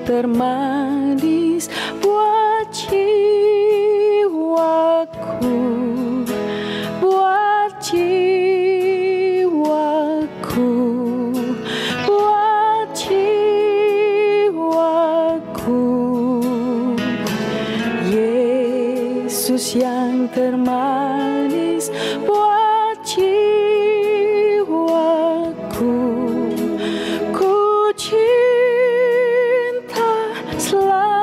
termanis buat jiwaku, buat jiwaku, buat jiwaku. Yesus yang termanis buat jiwaku, ku cinta selamanya.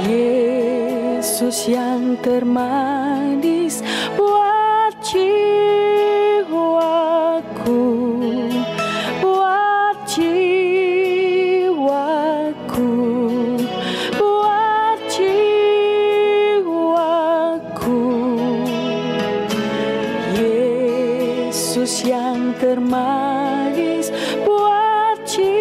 Yesus yang termanis buat jiwaku, buat jiwaku, buat jiwaku. Yesus yang termanis buat jiwaku,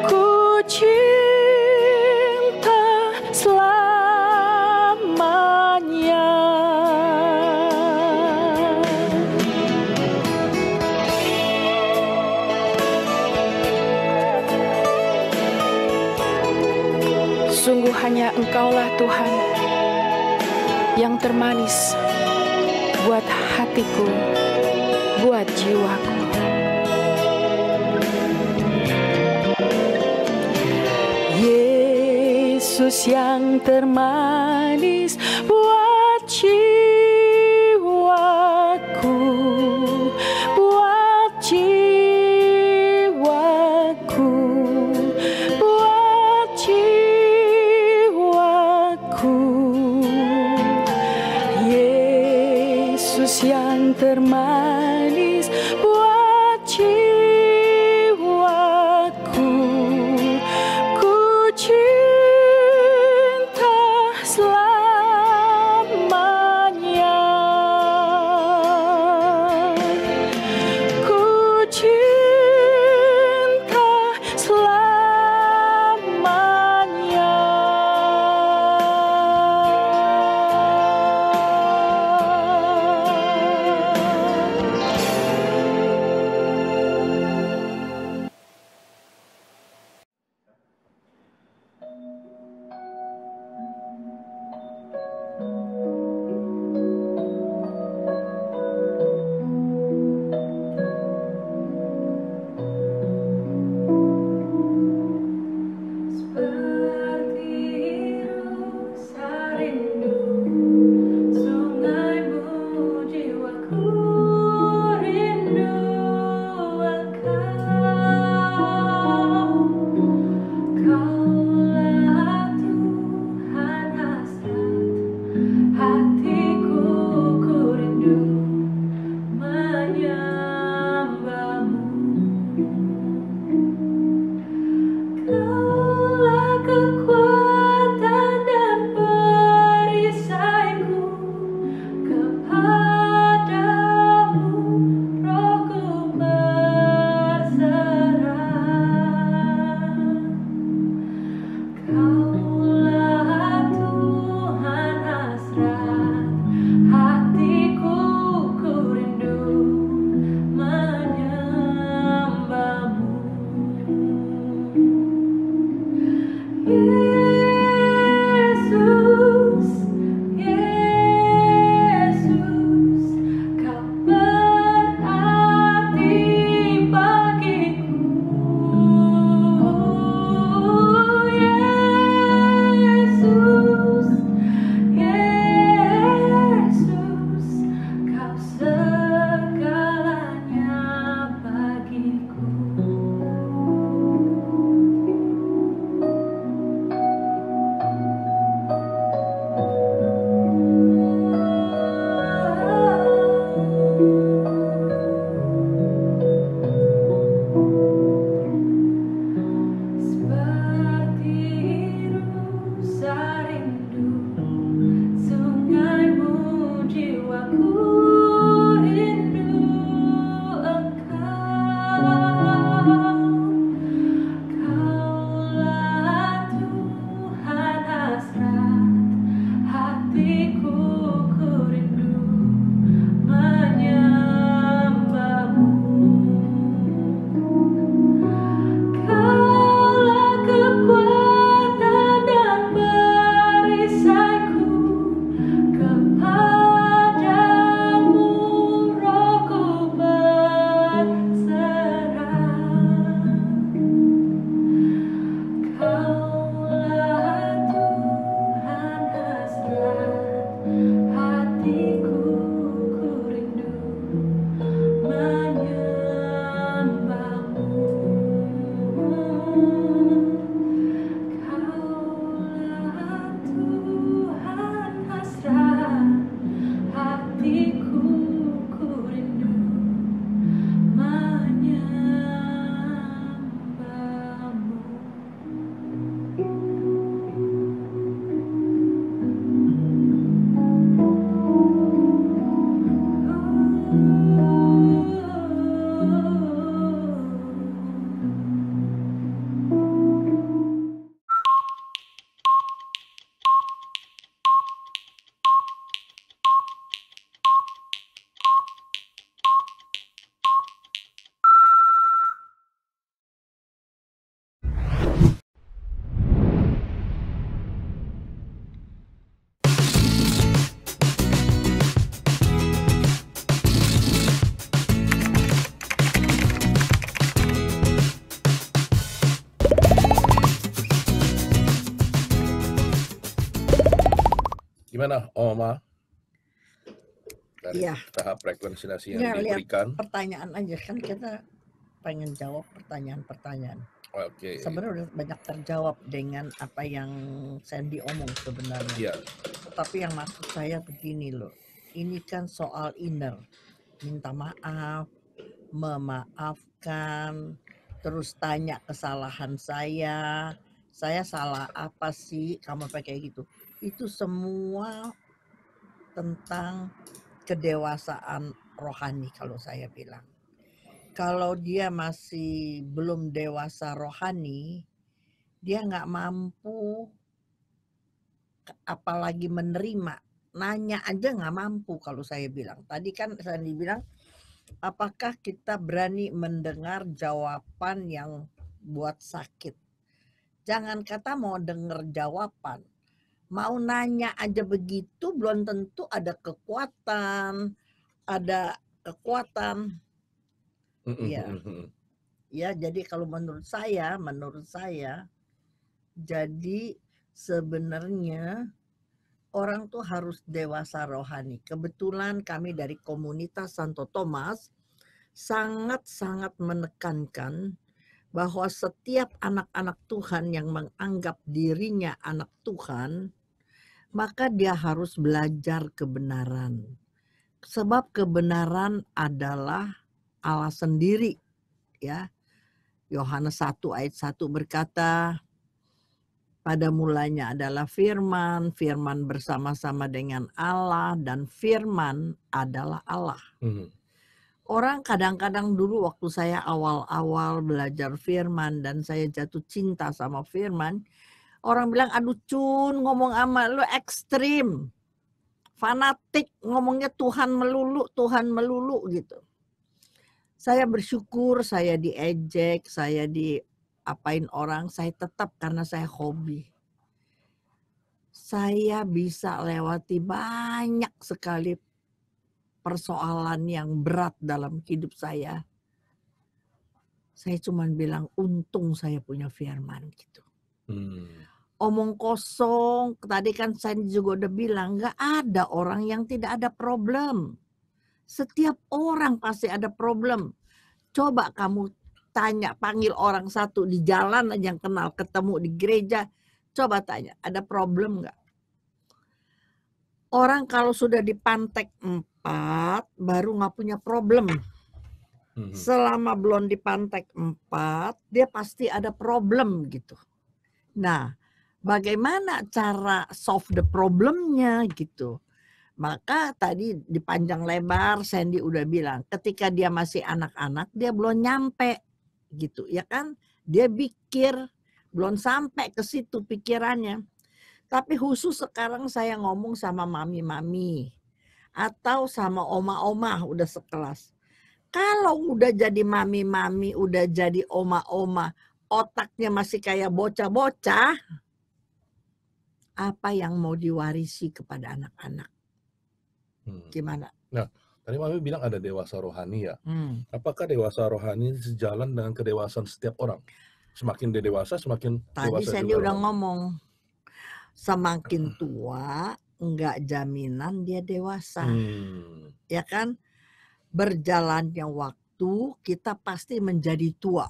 ku cinta selamanya. Sungguh hanya Engkaulah Tuhan yang termanis buat hatiku, buat jiwaku. Yesus yang termanis buat jiwaku, buat jiwaku, buat jiwaku. Yesus yang termanis buat jiwaku, ku cinta selamanya. Gimana Oma dari Iya, tahap rekonsiliasi yang ya lihat diberikan? pertanyaan aja kan kita pengen jawab pertanyaan-pertanyaan. Oke, Sebenarnya udah banyak terjawab dengan apa yang Sandy omong sebenarnya. iya. Tapi yang maksud saya begini loh, ini kan soal inner, minta maaf, memaafkan, terus tanya kesalahan saya salah apa sih kamu pakai gitu. Itu semua tentang kedewasaan rohani kalau saya bilang. Kalau dia masih belum dewasa rohani, dia nggak mampu apalagi menerima. Nanya aja nggak mampu kalau saya bilang. Tadi kan saya bilang, apakah kita berani mendengar jawaban yang buat sakit? Jangan kata mau dengar jawaban. Mau nanya aja begitu belum tentu ada kekuatan. Ya. Ya, jadi kalau menurut saya jadi sebenarnya orang tuh harus dewasa rohani. Kebetulan kami dari komunitas Santo Thomas sangat-sangat menekankan bahwa setiap anak-anak Tuhan yang menganggap dirinya anak Tuhan, maka dia harus belajar kebenaran. Sebab kebenaran adalah Allah sendiri, ya. Yohanes 1 ayat 1 berkata, pada mulanya adalah firman, firman bersama-sama dengan Allah, dan firman adalah Allah. Orang kadang-kadang dulu waktu saya awal-awal belajar firman dan saya jatuh cinta sama firman, orang bilang, aduh Cun, ngomong sama lu ekstrim, fanatik, ngomongnya Tuhan melulu gitu. Saya bersyukur, saya diejek, saya diapain orang, saya tetap karena saya hobi. Saya bisa lewati banyak sekali persoalan yang berat dalam hidup saya. Saya cuma bilang untung saya punya firman gitu. Omong kosong, tadi kan saya juga udah bilang gak ada orang yang tidak ada problem. Setiap orang pasti ada problem. Coba kamu tanya, panggil orang satu di jalan yang kenal, ketemu di gereja, coba tanya, ada problem gak? Orang kalau sudah dipantek 4 baru gak punya problem. Selama belum dipantek 4, dia pasti ada problem gitu. Nah, bagaimana cara solve the problemnya gitu. Maka tadi di panjang lebar Sandy udah bilang, ketika dia masih anak-anak dia belum nyampe gitu ya kan. Dia pikir belum sampai ke situ pikirannya. Tapi khusus sekarang saya ngomong sama mami-mami atau sama oma-oma udah sekelas. Kalau udah jadi mami-mami, udah jadi oma-oma, otaknya masih kayak bocah-bocah, apa yang mau diwarisi kepada anak-anak? Gimana? Nah, tadi Mami bilang ada dewasa rohani ya. Apakah dewasa rohani sejalan dengan kedewasaan setiap orang? Semakin dia dewasa, semakin tadi dewasa saya juga udah rohani. ngomong, semakin tua enggak jaminan dia dewasa. Ya kan? Berjalannya waktu kita pasti menjadi tua.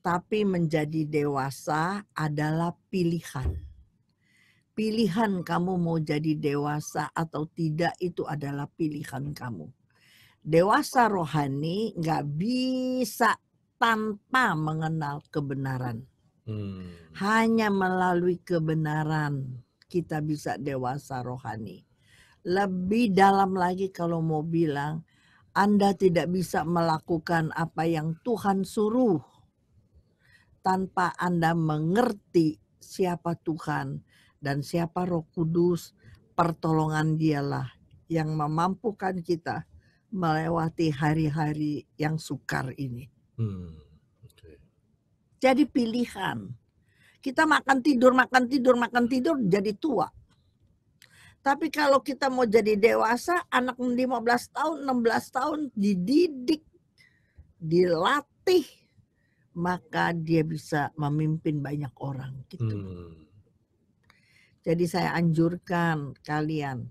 Tapi menjadi dewasa adalah pilihan. Pilihan kamu mau jadi dewasa atau tidak itu adalah pilihan kamu. Dewasa rohani nggak bisa tanpa mengenal kebenaran. Hanya melalui kebenaran kita bisa dewasa rohani. Lebih dalam lagi kalau mau bilang, Anda tidak bisa melakukan apa yang Tuhan suruh tanpa Anda mengerti siapa Tuhan dan siapa Roh Kudus. Pertolongan Dialah yang memampukan kita melewati hari-hari yang sukar ini. Jadi pilihan. Kita makan tidur jadi tua. Tapi kalau kita mau jadi dewasa, anak 15 tahun, 16 tahun dididik, dilatih, maka dia bisa memimpin banyak orang gitu. Jadi saya anjurkan kalian,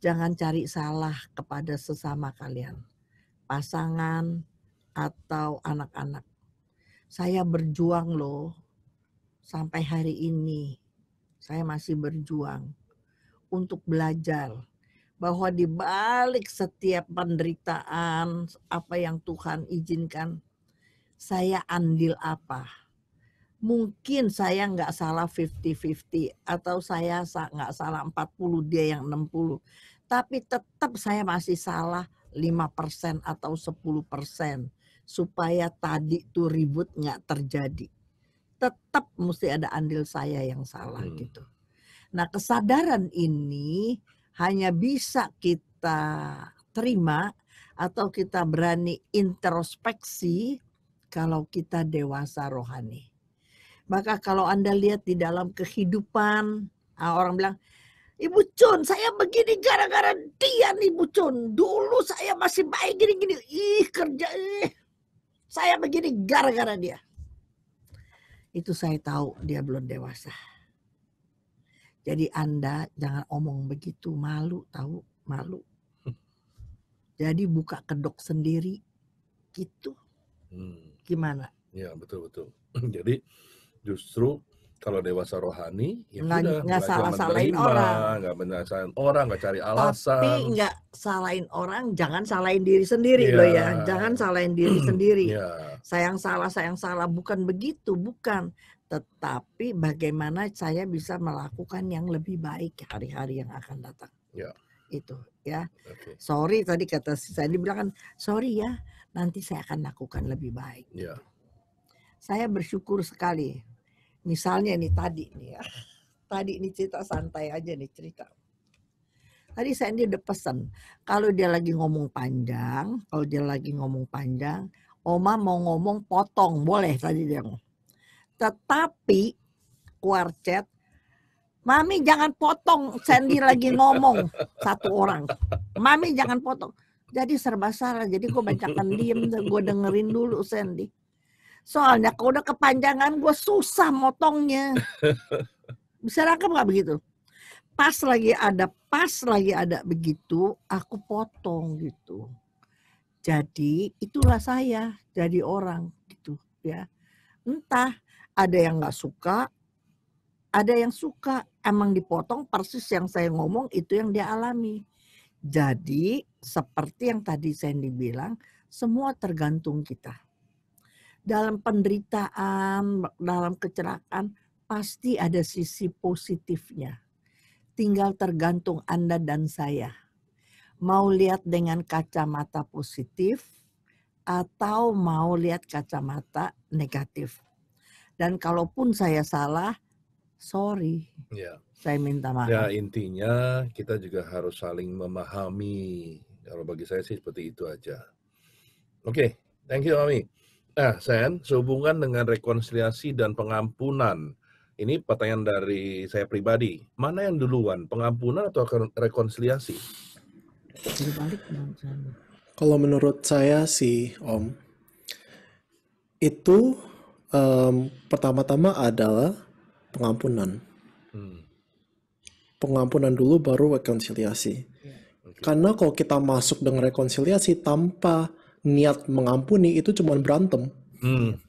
jangan cari salah kepada sesama kalian, pasangan atau anak-anak. Saya berjuang loh, sampai hari ini saya masih berjuang untuk belajar bahwa di balik setiap penderitaan apa yang Tuhan izinkan, saya andil apa. Mungkin saya nggak salah 50-50 atau saya nggak salah 40, dia yang 60. Tapi tetap saya masih salah 5% atau 10% supaya tadi tuh ribut nggak terjadi. Tetap mesti ada andil saya yang salah gitu. Nah, kesadaran ini hanya bisa kita terima atau kita berani introspeksi kalau kita dewasa rohani. Maka kalau Anda lihat di dalam kehidupan, orang bilang, Ibu Cun, saya begini gara-gara dia nih Ibu Cun. Dulu saya masih baik gini-gini. Saya begini gara-gara dia. Itu saya tahu dia belum dewasa. Jadi Anda jangan omong begitu, malu tahu, malu. Jadi buka kedok sendiri gitu. Gimana? Ya, betul-betul. Jadi justru kalau dewasa rohani ya nggak salah-salahin orang, nggak menyalahin orang, nggak cari alasan. Tapi nggak salahin orang, jangan salahin diri sendiri loh ya. Jangan salahin diri sendiri. Saya yang salah, bukan begitu, bukan. Tetapi bagaimana saya bisa melakukan yang lebih baik hari-hari yang akan datang. Itu ya. Sorry tadi kata saya dibilang kan, sorry ya, nanti saya akan lakukan lebih baik. Saya bersyukur sekali. Misalnya nih tadi nih ya. Tadi ini cerita santai aja nih cerita. Tadi Sandy udah pesan, kalau dia lagi ngomong panjang, Oma mau ngomong potong, boleh tadi dia ngomong. Tetapi Quartet, Mami jangan potong, Sandy lagi ngomong satu orang. Mami jangan potong. Jadi serba salah, jadi gue banyakan diem, gue dengerin dulu Sandy. Soalnya kalau udah kepanjangan gue susah motongnya. Bisa rangkap gak begitu? Pas lagi ada begitu, aku potong gitu. Jadi itulah saya jadi orang gitu ya. Entah ada yang gak suka, ada yang suka. Emang dipotong persis yang saya ngomong itu yang dia alami. Jadi seperti yang tadi Sandy bilang, semua tergantung kita. Dalam penderitaan, dalam kecelakaan, pasti ada sisi positifnya. Tinggal tergantung Anda dan saya. Mau lihat dengan kacamata positif atau mau lihat kacamata negatif. Dan kalaupun saya salah, sorry. Saya minta maaf. Ya, intinya kita juga harus saling memahami. Kalau bagi saya sih seperti itu aja. Oke, thank you Mami. Nah, Sen, sehubungan dengan rekonsiliasi dan pengampunan, ini pertanyaan dari saya pribadi. Mana yang duluan, pengampunan atau rekonsiliasi? Kalau menurut saya sih, Om, itu pertama-tama adalah pengampunan. Pengampunan dulu baru rekonsiliasi. Karena kalau kita masuk dengan rekonsiliasi tanpa niat mengampuni, itu cuma berantem.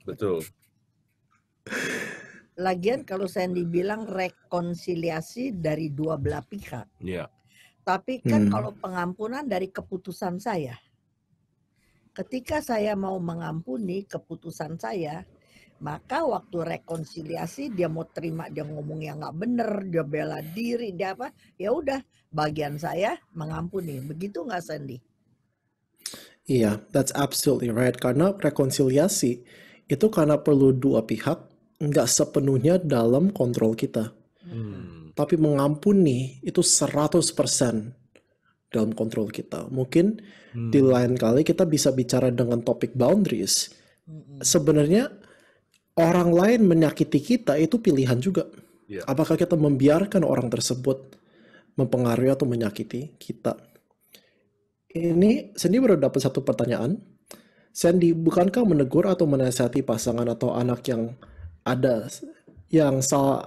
Betul. Lagian kalau saya dibilang rekonsiliasi dari dua belah pihak. Tapi kan kalau pengampunan dari keputusan saya. Ketika saya mau mengampuni keputusan saya, maka waktu rekonsiliasi dia mau terima, dia ngomong yang nggak bener, dia bela diri, dia apa, ya udah bagian saya mengampuni. Begitu nggak Sandy? Iya, that's absolutely right. Karena rekonsiliasi itu karena perlu dua pihak, nggak sepenuhnya dalam kontrol kita. Tapi mengampuni itu 100% dalam kontrol kita. Mungkin di lain kali kita bisa bicara dengan topik boundaries. Sebenarnya orang lain menyakiti kita itu pilihan juga. Apakah kita membiarkan orang tersebut mempengaruhi atau menyakiti kita? Ini Sandy baru dapat satu pertanyaan. Sandy, bukankah menegur atau menasihati pasangan atau anak yang ada yang salah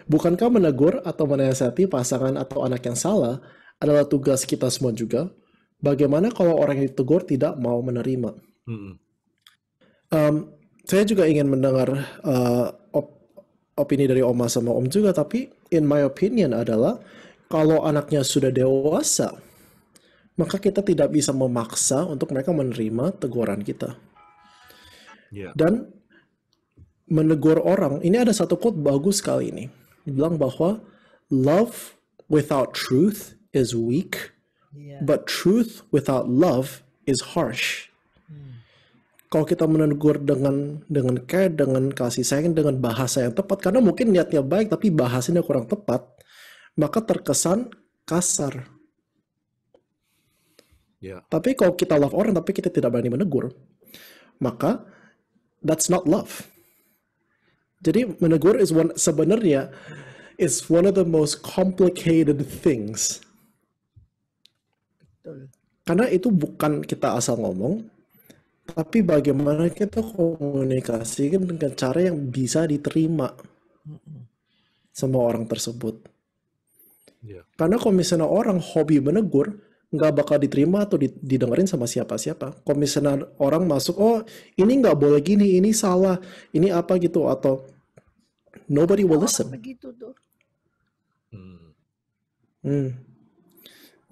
bukankah menegur atau menasihati pasangan atau anak yang salah adalah tugas kita semua juga? Bagaimana kalau orang yang ditegur tidak mau menerima? Saya juga ingin mendengar opini dari Oma sama Om juga, tapi in my opinion adalah kalau anaknya sudah dewasa, maka kita tidak bisa memaksa untuk mereka menerima teguran kita. Dan menegur orang, ini ada satu quote bagus sekali ini. Dibilang bahwa love without truth is weak, but truth without love is harsh. Kalau kita menegur dengan care, dengan kasih sayang, dengan bahasa yang tepat, karena mungkin niatnya baik tapi bahasanya kurang tepat, maka terkesan kasar. Tapi kalau kita love orang tapi kita tidak berani menegur, maka that's not love. Jadi menegur sebenarnya is one of the most complicated things. Karena itu bukan kita asal ngomong, tapi bagaimana kita komunikasikan dengan cara yang bisa diterima sama orang tersebut. Karena kalau misalnya orang hobi menegur, nggak bakal diterima atau didengerin sama siapa-siapa. Kalau misalnya orang masuk, oh ini nggak boleh gini, ini salah, ini apa gitu, atau nobody will listen. Begitu tuh.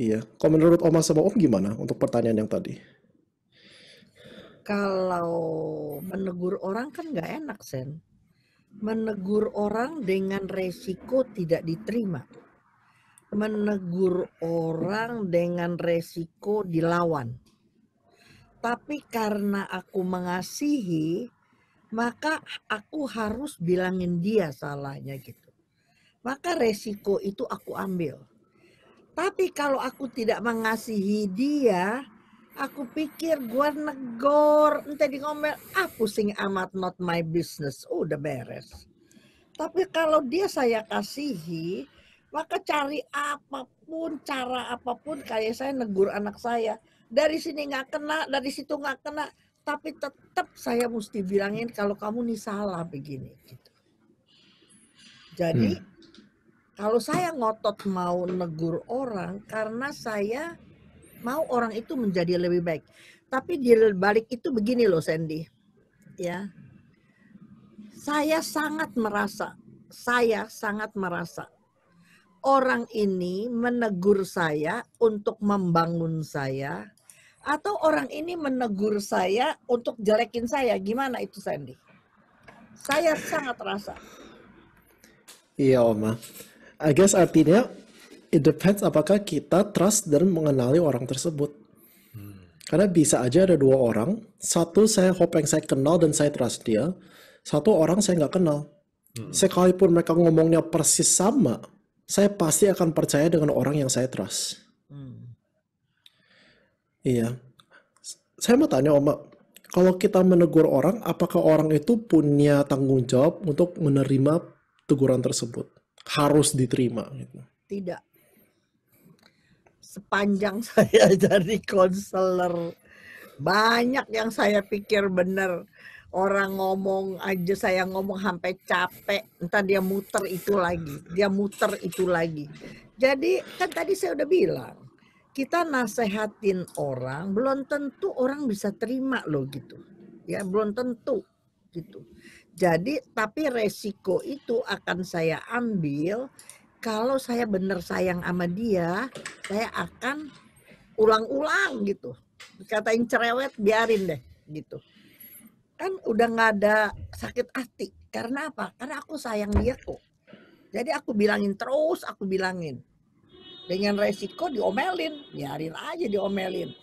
Iya. Kalau menurut Oma sama Om gimana untuk pertanyaan yang tadi? Kalau menegur orang kan nggak enak, Sen. Menegur orang dengan resiko tidak diterima. Menegur orang dengan resiko dilawan. Tapi karena aku mengasihi, maka aku harus bilangin dia salahnya gitu. Maka resiko itu aku ambil. Tapi kalau aku tidak mengasihi dia, aku pikir gue negor, entah di ngomel, pusing amat, not my business, udah beres. Tapi kalau dia saya kasihi, maka cari apapun, cara apapun, kayak saya negur anak saya. Dari sini nggak kena, dari situ nggak kena, tapi tetap saya mesti bilangin kalau kamu nih salah begini. Gitu. Jadi kalau saya ngotot mau negur orang, karena saya mau orang itu menjadi lebih baik. Tapi di balik itu begini loh Sandy. Ya. Saya sangat merasa orang ini menegur saya untuk membangun saya, atau orang ini menegur saya untuk jelekin saya. Gimana itu Sandy? Saya sangat rasa. Iya Oma. I guess artinya it depends apakah kita trust dan mengenali orang tersebut. Karena bisa aja ada dua orang, satu saya hope yang saya kenal dan saya trust dia, satu orang saya nggak kenal. Sekalipun mereka ngomongnya persis sama, saya pasti akan percaya dengan orang yang saya trust. Iya. Saya mau tanya Oma, kalau kita menegur orang, apakah orang itu punya tanggung jawab untuk menerima teguran tersebut? Harus diterima gitu. Tidak. Sepanjang saya jadi konselor, banyak yang saya pikir benar. Orang ngomong aja saya ngomong sampai capek, entar dia muter itu lagi. Jadi kan tadi saya udah bilang, kita nasehatin orang, belum tentu orang bisa terima loh gitu. Ya belum tentu gitu. Jadi tapi resiko itu akan saya ambil. Kalau saya benar sayang sama dia, saya akan ulang-ulang gitu. Dikatain cerewet, biarin deh gitu. Kan udah nggak ada sakit hati. Karena apa? Karena aku sayang dia kok. Jadi aku bilangin terus, Dengan resiko diomelin, biarin aja diomelin.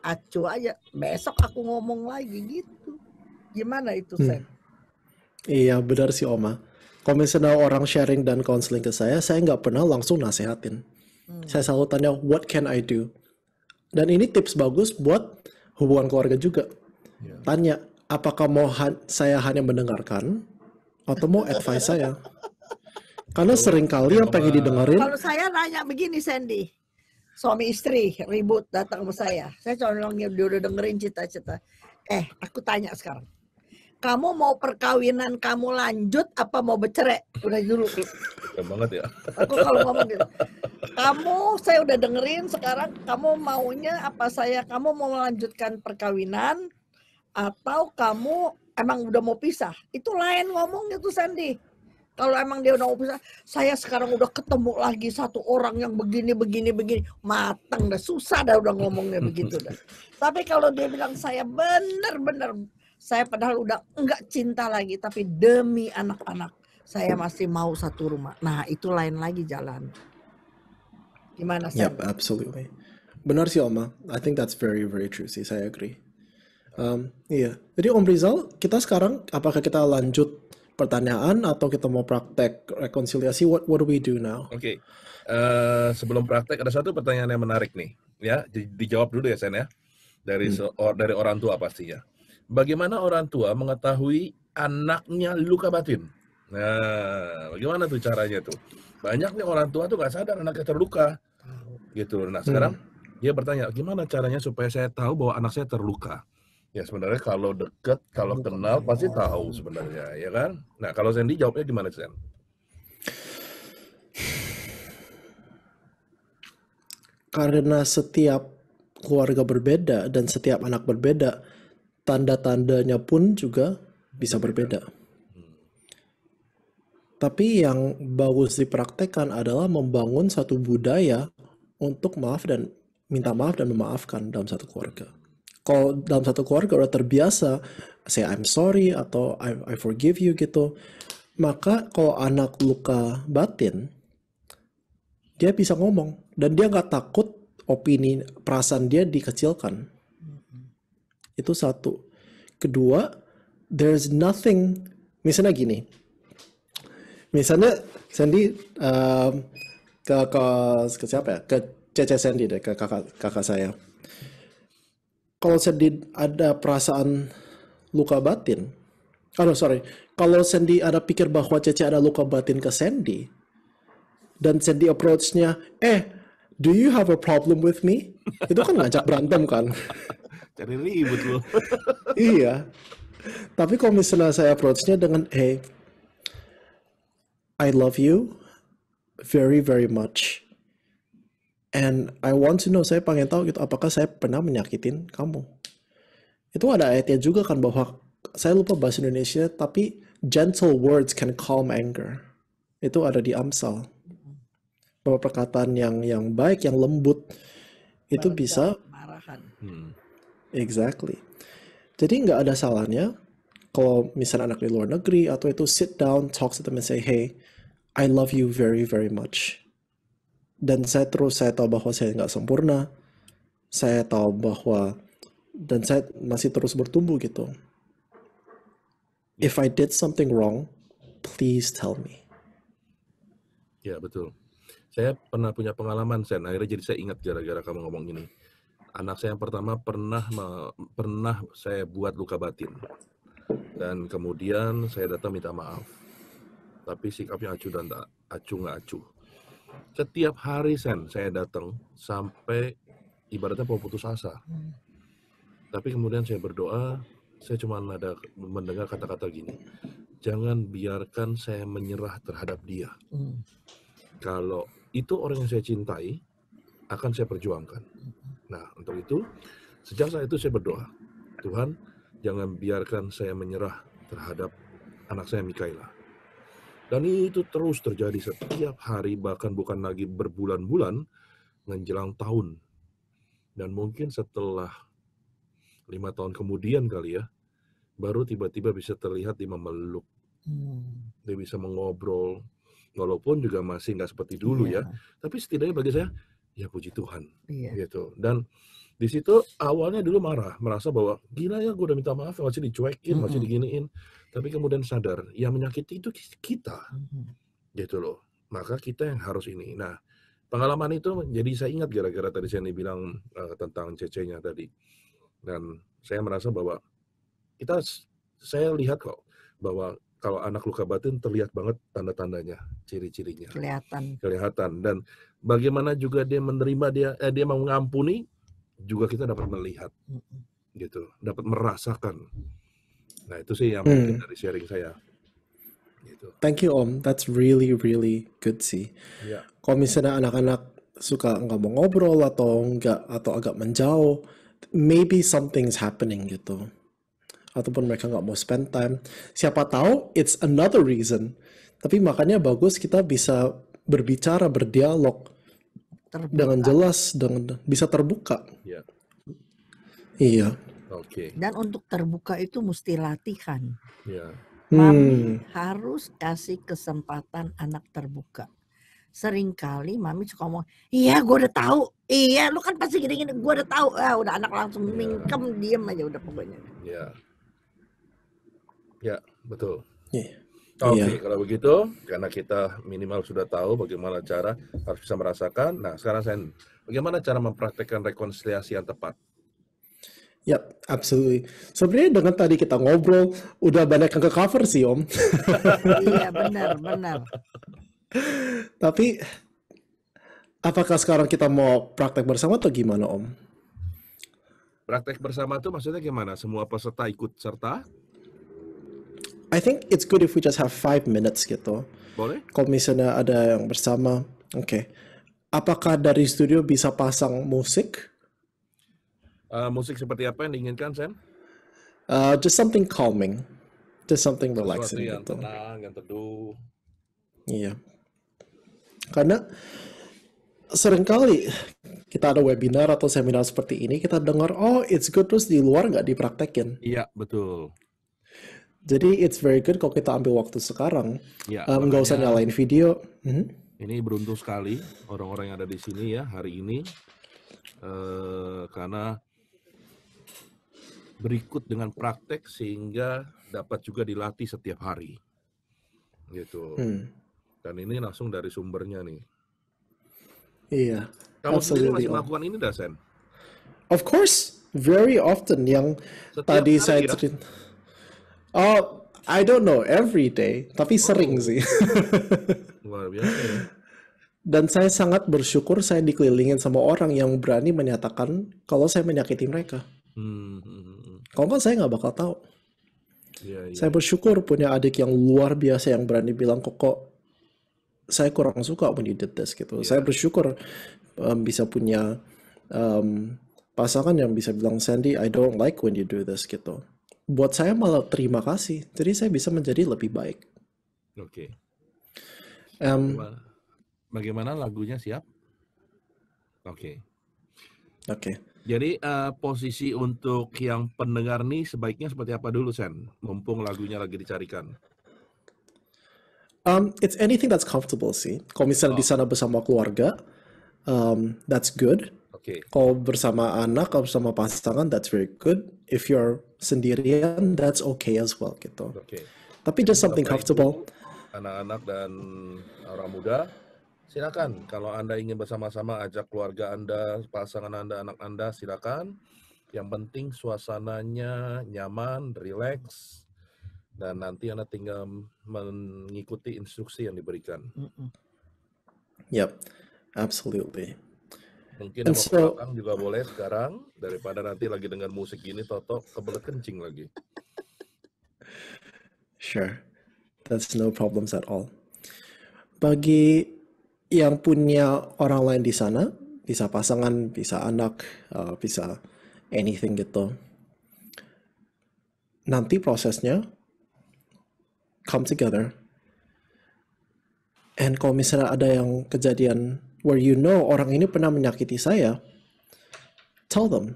Acuh aja, besok aku ngomong lagi gitu. Gimana itu, Sen? Iya benar sih Oma. Kalau misalnya orang sharing dan counseling ke saya nggak pernah langsung nasehatin. Saya selalu tanya, what can I do? Dan ini tips bagus buat hubungan keluarga juga. Tanya, apakah mau saya hanya mendengarkan atau mau advice saya? Karena seringkali yang pengen didengerin. Kalau saya nanya begini Sandy, suami istri ribut datang ke saya cuma bilang dia udah dengerin cita-cita. Aku tanya sekarang, kamu mau perkawinan kamu lanjut apa mau bercerai? Udah dulu. Keren banget ya. Aku kalau ngomong gitu, saya udah dengerin, sekarang kamu maunya apa kamu mau melanjutkan perkawinan atau kamu emang udah mau pisah? Itu lain ngomongnya tuh Sandy. Kalau emang dia udah mau pisah, saya sekarang udah ketemu lagi satu orang yang begini, matang dah, susah dah udah ngomongnya begitu dah. Tapi kalau dia bilang saya benar-benar, saya padahal udah enggak cinta lagi, tapi demi anak-anak, saya masih mau satu rumah. Nah itu lain lagi jalan. Gimana Sam? Yep, absolutely. Benar sih Oma. I think that's very, very true sih. Saya agree. Iya. Jadi Om Rizal, kita sekarang apakah kita lanjut pertanyaan atau kita mau praktek rekonsiliasi? What do we do now? Oke. Sebelum praktek ada satu pertanyaan yang menarik nih, ya. Dijawab dulu ya Sen ya. Dari orang tua pastinya. Bagaimana orang tua mengetahui anaknya luka batin? Nah, bagaimana tuh caranya tuh? Banyak nih orang tua tuh nggak sadar anaknya terluka, gitu. Nah sekarang dia bertanya, gimana caranya supaya saya tahu bahwa anak saya terluka? Ya sebenarnya kalau dekat, kalau kenal pasti tahu sebenarnya, ya kan? Nah kalau Sandy jawabnya gimana Sen? Karena setiap keluarga berbeda dan setiap anak berbeda, tanda-tandanya pun juga bisa berbeda. Tapi yang bagus dipraktekkan adalah membangun satu budaya untuk maaf dan minta maaf dan memaafkan dalam satu keluarga. Kalau dalam satu keluarga udah terbiasa say I'm sorry atau I forgive you gitu, maka kalau anak luka batin, dia bisa ngomong dan dia nggak takut opini perasaan dia dikecilkan. Itu satu. Kedua, there's nothing, misalnya gini, misalnya Sandy ke siapa ya? Ke Cece Sandy deh, ke kakak saya. Kalau Sandy ada perasaan luka batin, kalau Sandy ada pikir bahwa Cece ada luka batin ke Sandy, dan Sandy approach-nya, do you have a problem with me? Itu kan ngajak berantem kan? Cari ribut loh. Iya. Tapi kalau misalnya saya approach-nya dengan, hey, I love you very, very much. And I want to know, saya pengen tahu gitu, apakah saya pernah menyakitin kamu? Itu ada ayatnya juga kan bahwa, saya lupa bahasa Indonesia, tapi gentle words can calm anger. Itu ada di Amsal. Bahwa perkataan yang baik, yang lembut, itu bisa marahan. Exactly. Jadi nggak ada salahnya kalau misalnya anak di luar negeri atau itu sit down, talk to them and say, hey, I love you very, very much. Dan saya tahu bahwa saya nggak sempurna. Saya tahu bahwa, dan saya masih terus bertumbuh gitu. If I did something wrong, please tell me. Ya betul. Saya pernah punya pengalaman Sen, akhirnya jadi saya ingat gara-gara kamu ngomong gini. Anak saya yang pertama pernah saya buat luka batin. Dan kemudian saya datang minta maaf. Tapi sikapnya acuh dan tak nggak acuh. Setiap hari Sen, saya datang sampai ibaratnya mau putus asa. Tapi kemudian saya berdoa, saya cuma ada mendengar kata-kata gini. Jangan biarkan saya menyerah terhadap dia. Kalau itu orang yang saya cintai, akan saya perjuangkan. Nah, untuk itu, sejak saat itu saya berdoa, Tuhan, jangan biarkan saya menyerah terhadap anak saya Mikaela. Dan itu terus terjadi setiap hari, bahkan bukan lagi berbulan-bulan, menjelang tahun. Dan mungkin setelah 5 tahun kemudian kali ya, baru tiba-tiba bisa terlihat dia memeluk. Dia bisa mengobrol, walaupun juga masih nggak seperti dulu ya. Tapi setidaknya bagi saya, ya puji Tuhan. Gitu. Dan di situ awalnya dulu marah, merasa bahwa gila ya gue udah minta maaf, masih dicuekin, masih diginiin. Tapi kemudian sadar, yang menyakiti itu kita. Gitu loh. Maka kita yang harus ini. Nah, pengalaman itu jadi saya ingat gara-gara tadi saya bilang tentang Cece-nya tadi. Dan saya merasa bahwa saya lihat kok bahwa kalau anak luka batin terlihat banget tanda-tandanya, ciri-cirinya. Kelihatan. Dan bagaimana juga dia menerima, dia mau mengampuni, juga kita dapat melihat. Gitu. Dapat merasakan. Nah, itu sih yang mungkin Hmm. dari sharing saya. Gitu. Thank you Om, that's really really good sih. Ya, Kalau misalnya anak-anak suka nggak mau ngobrol atau agak menjauh, maybe something's happening gitu. Ataupun mereka nggak mau spend time. Siapa tahu it's another reason. Tapi makanya bagus kita bisa berbicara, berdialog dengan terbuka. jelas, dengan bisa terbuka. ya. Iya. Oke. Dan untuk terbuka itu mesti latihan. Ya. Mami harus kasih kesempatan anak terbuka. Seringkali Mami suka ngomong, iya gue udah tahu, iya lu kan pasti gini-gini, gue udah tahu. Udah anak langsung mingkem, diem aja udah pokoknya. Ya. Ya, betul. Iya. Oke, kalau begitu, karena kita minimal sudah tahu bagaimana cara harus bisa merasakan. Nah, sekarang saya, bagaimana cara mempraktekkan rekonsiliasi yang tepat? Yep, absolutely. Sebenarnya dengan tadi kita ngobrol, udah banyak yang ke cover sih Om. Iya benar. Tapi apakah sekarang kita mau praktek bersama atau gimana Om? Praktek bersama itu maksudnya gimana? Semua peserta ikut serta? I think it's good if we just have 5 minutes gitu. Boleh? Kalau misalnya ada yang bersama, oke. Apakah dari studio bisa pasang musik? Musik seperti apa yang diinginkan, Sen? Just something calming. Just something Sesuatu relaxing yang gitu. tenang, yang teduh. Iya. Karena seringkali kita ada webinar atau seminar seperti ini, kita dengar, oh it's good, terus di luar nggak dipraktekin. Iya, betul. Jadi it's very good kalau kita ambil waktu sekarang. Ya, Nggak usah makanya nyalain video. ini beruntung sekali orang-orang yang ada di sini ya hari ini. Karena berikut dengan praktek sehingga dapat juga dilatih setiap hari. Gitu. Dan ini langsung dari sumbernya nih. Iya. Kamu sendiri Absolutely, masih Om. melakukan ini dah, Sen? Of course, very often yang Setiap tadi hari saya ya? cerita. Oh, I don't know every day, tapi sering sih. Luar biasa ya. Dan saya sangat bersyukur saya dikelilingin sama orang yang berani menyatakan kalau saya menyakiti mereka. Kalau nggak saya nggak bakal tahu. Iya, iya. Saya bersyukur punya adik yang luar biasa yang berani bilang kok saya kurang suka when you did this gitu. Saya bersyukur bisa punya pasangan yang bisa bilang Sandy, I don't like when you do this gitu. Buat saya malah terima kasih. Jadi saya bisa menjadi lebih baik. Oke. Em, Bagaimana lagunya, siap? Oke. Oke. Jadi posisi untuk yang pendengar nih sebaiknya seperti apa dulu, Sen? Mumpung lagunya lagi dicarikan. It's anything that's comfortable sih. Kalau misalnya di sana bersama keluarga, that's good. Oke. Kalau bersama anak, kalau bersama pasangan, that's very good. If you're sendirian, that's okay as well gitu. Oke. Tapi just something Bapak, comfortable. Ibu, anak-anak dan orang muda, silakan. Kalau Anda ingin bersama-sama, ajak keluarga Anda, pasangan Anda, anak Anda, silakan. Yang penting suasananya nyaman, relax, dan nanti Anda tinggal mengikuti instruksi yang diberikan. Yep, absolutely. Mungkin And mau ke so- belakang juga boleh sekarang, daripada nanti lagi dengar musik gini, Toto kebelet kencing lagi. Sure, that's no problems at all. Bagi yang punya orang lain di sana, bisa pasangan, bisa anak, bisa anything gitu. Nanti prosesnya come together. And kalau misalnya ada yang kejadian where you know orang ini pernah menyakiti saya, tell them.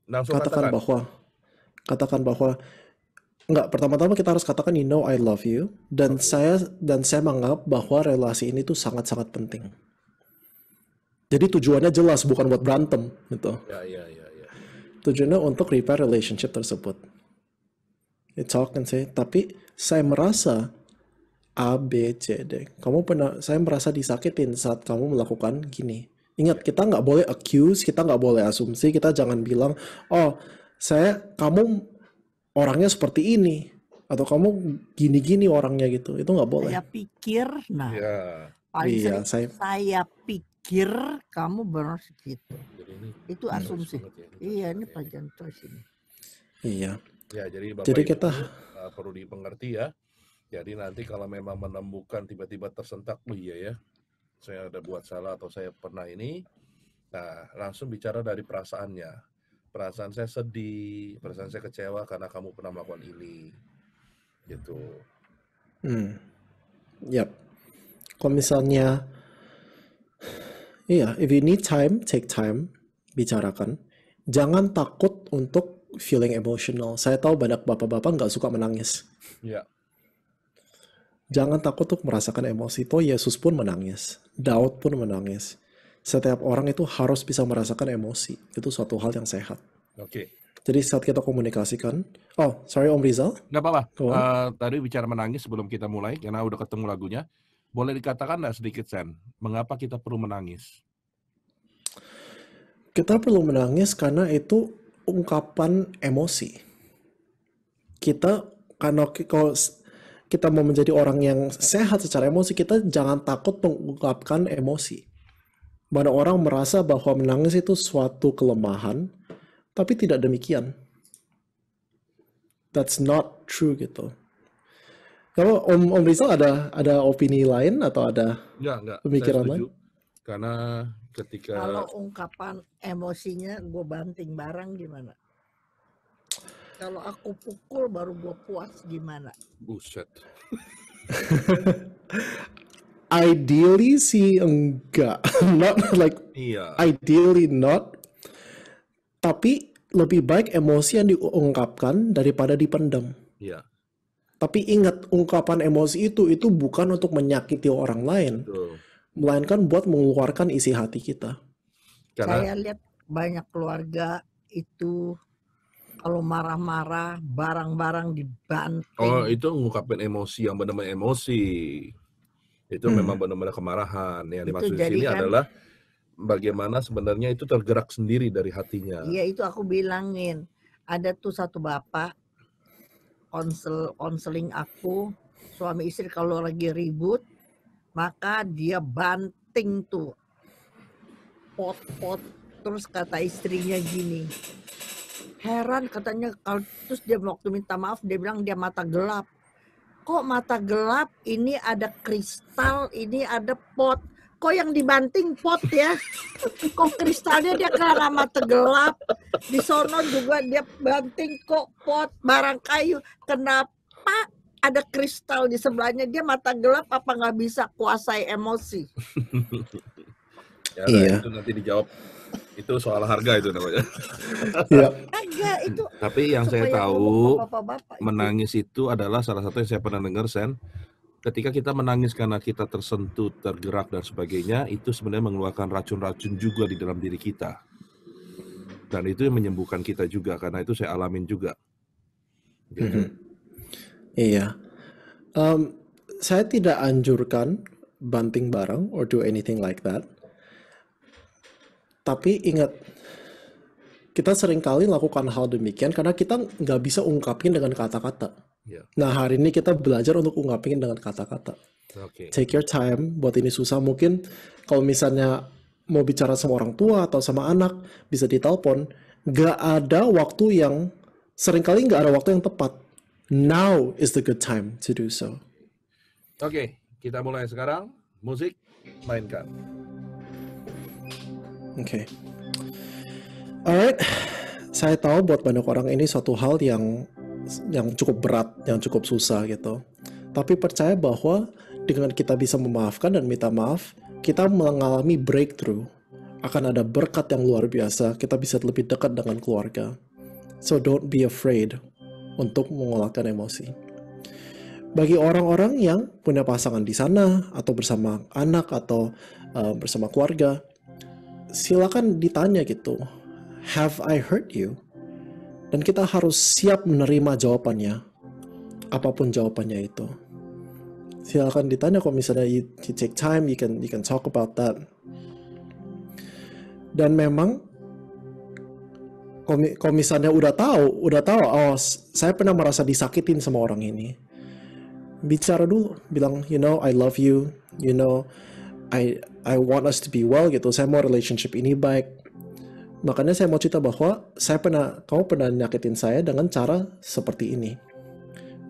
Langsung Katakan bahwa enggak, pertama-tama kita harus katakan you know I love you, dan saya menganggap bahwa relasi ini tuh sangat-sangat penting. Jadi tujuannya jelas, bukan buat berantem gitu. Ya. Tujuannya untuk repair relationship tersebut. You talk and say, tapi saya merasa A, B, C, D. Saya merasa disakitin saat kamu melakukan gini. Ingat, kita nggak boleh accuse, kita nggak boleh asumsi, kita jangan bilang, oh, kamu orangnya seperti ini, atau kamu gini-gini orangnya gitu. Itu nggak boleh. Saya pikir, Ya. paling Iya, sering saya pikir kamu benar segitu. Jadi ini Itu asumsi. banget ya. Iya, ini pelajaran terus ini. Iya. Ya, jadi Bapak Jadi Ibu kita, perlu dipengerti ya. Jadi nanti kalau memang menemukan tiba-tiba tersentak, oh iya ya, saya ada buat salah atau saya pernah ini, nah langsung bicara dari perasaannya. Perasaan saya sedih, perasaan saya kecewa karena kamu pernah melakukan ini, gitu. yap. Kalau misalnya, iya, if you need time, take time, bicarakan. Jangan takut untuk feeling emotional. Saya tahu banyak bapak-bapak nggak suka menangis. Ya, Jangan takut untuk merasakan emosi. Toh Yesus pun menangis. Daud pun menangis. Setiap orang itu harus bisa merasakan emosi. Itu suatu hal yang sehat. oke. Jadi saat kita komunikasikan, oh sorry Om Rizal, Nggak apa-apa. go on. Tadi bicara menangis sebelum kita mulai, karena udah ketemu lagunya. Boleh dikatakan nggak sedikit, Sen? Mengapa kita perlu menangis? Kita perlu menangis karena itu ungkapan emosi. Kalau kita mau menjadi orang yang sehat secara emosi, kita jangan takut mengungkapkan emosi. Banyak orang merasa bahwa menangis itu suatu kelemahan, tapi tidak demikian. That's not true gitu. Kalau Om Rizal ada opini lain atau ada Enggak. Saya pemikiran setuju. lain? Karena ketika Kalau ungkapan emosinya gue banting barang gimana? Kalau aku pukul baru gue puas gimana? buset. Ideally sih enggak. Not like Iya. ideally not. Tapi lebih baik emosi yang diungkapkan daripada dipendam. Iya. Tapi ingat, ungkapan emosi itu bukan untuk menyakiti orang lain, Betul. melainkan buat mengeluarkan isi hati kita. Karena Saya lihat banyak keluarga itu kalau marah-marah barang-barang dibanting. oh itu ngungkapin emosi yang benar-benar emosi. Itu memang benar-benar kemarahan. Yang Itu dimaksud di jadi sini kan- adalah bagaimana sebenarnya itu tergerak sendiri dari hatinya. Iya itu aku bilangin. Ada tuh satu bapak konseling aku, suami istri kalau lagi ribut, maka dia banting tuh pot-pot. Terus kata istrinya gini, heran katanya, kalau terus dia waktu minta maaf dia bilang dia mata gelap. Kok mata gelap? Ini ada kristal, ini ada pot. Kok yang dibanting pot ya? Kok kristalnya dia karena mata gelap? Di sono juga dia banting kok pot, barang kayu. Kenapa ada kristal di sebelahnya? Dia mata gelap apa nggak bisa kuasai emosi? Ya, Iya. itu nanti dijawab. Itu soal harga itu namanya. Ya, Agak itu. Tapi yang saya supaya tahu, ngomong ke bapak-bapak itu. menangis itu adalah salah satu yang saya pernah dengar, Sen. Ketika kita menangis karena kita tersentuh, tergerak, dan sebagainya, itu sebenarnya mengeluarkan racun-racun juga di dalam diri kita. Dan itu yang menyembuhkan kita juga, karena itu saya alamin juga. Gitu. iya. Saya tidak anjurkan banting barang or do anything like that. Tapi ingat, kita seringkali lakukan hal demikian karena kita nggak bisa ungkapin dengan kata-kata. Ya. Nah, hari ini kita belajar untuk ungkapin dengan kata-kata. Oke. Take your time, buat ini susah. Mungkin kalau misalnya mau bicara sama orang tua atau sama anak, bisa ditelepon. Nggak ada waktu yang, seringkali nggak ada waktu yang tepat. Now is the good time to do so. Oke, kita mulai sekarang. Musik, mainkan. Oke. Alright, saya tahu buat banyak orang ini suatu hal yang cukup berat, yang cukup susah gitu. Tapi percaya bahwa dengan kita bisa memaafkan dan minta maaf, kita mengalami breakthrough. Akan ada berkat yang luar biasa, kita bisa lebih dekat dengan keluarga. So don't be afraid untuk mengeluarkan emosi. Bagi orang-orang yang punya pasangan di sana, atau bersama anak, atau bersama keluarga, silakan ditanya gitu, have I hurt you? Dan kita harus siap menerima jawabannya, apapun jawabannya itu. Silakan ditanya kalau misalnya you take time, you can talk about that. Dan memang kalau misalnya udah tahu, oh saya pernah merasa disakitin sama orang ini, bicara dulu, bilang, you know, I love you, you know, I want us to be well gitu. Saya mau relationship ini baik. Makanya saya mau cerita bahwa kamu pernah nyakitin saya dengan cara seperti ini.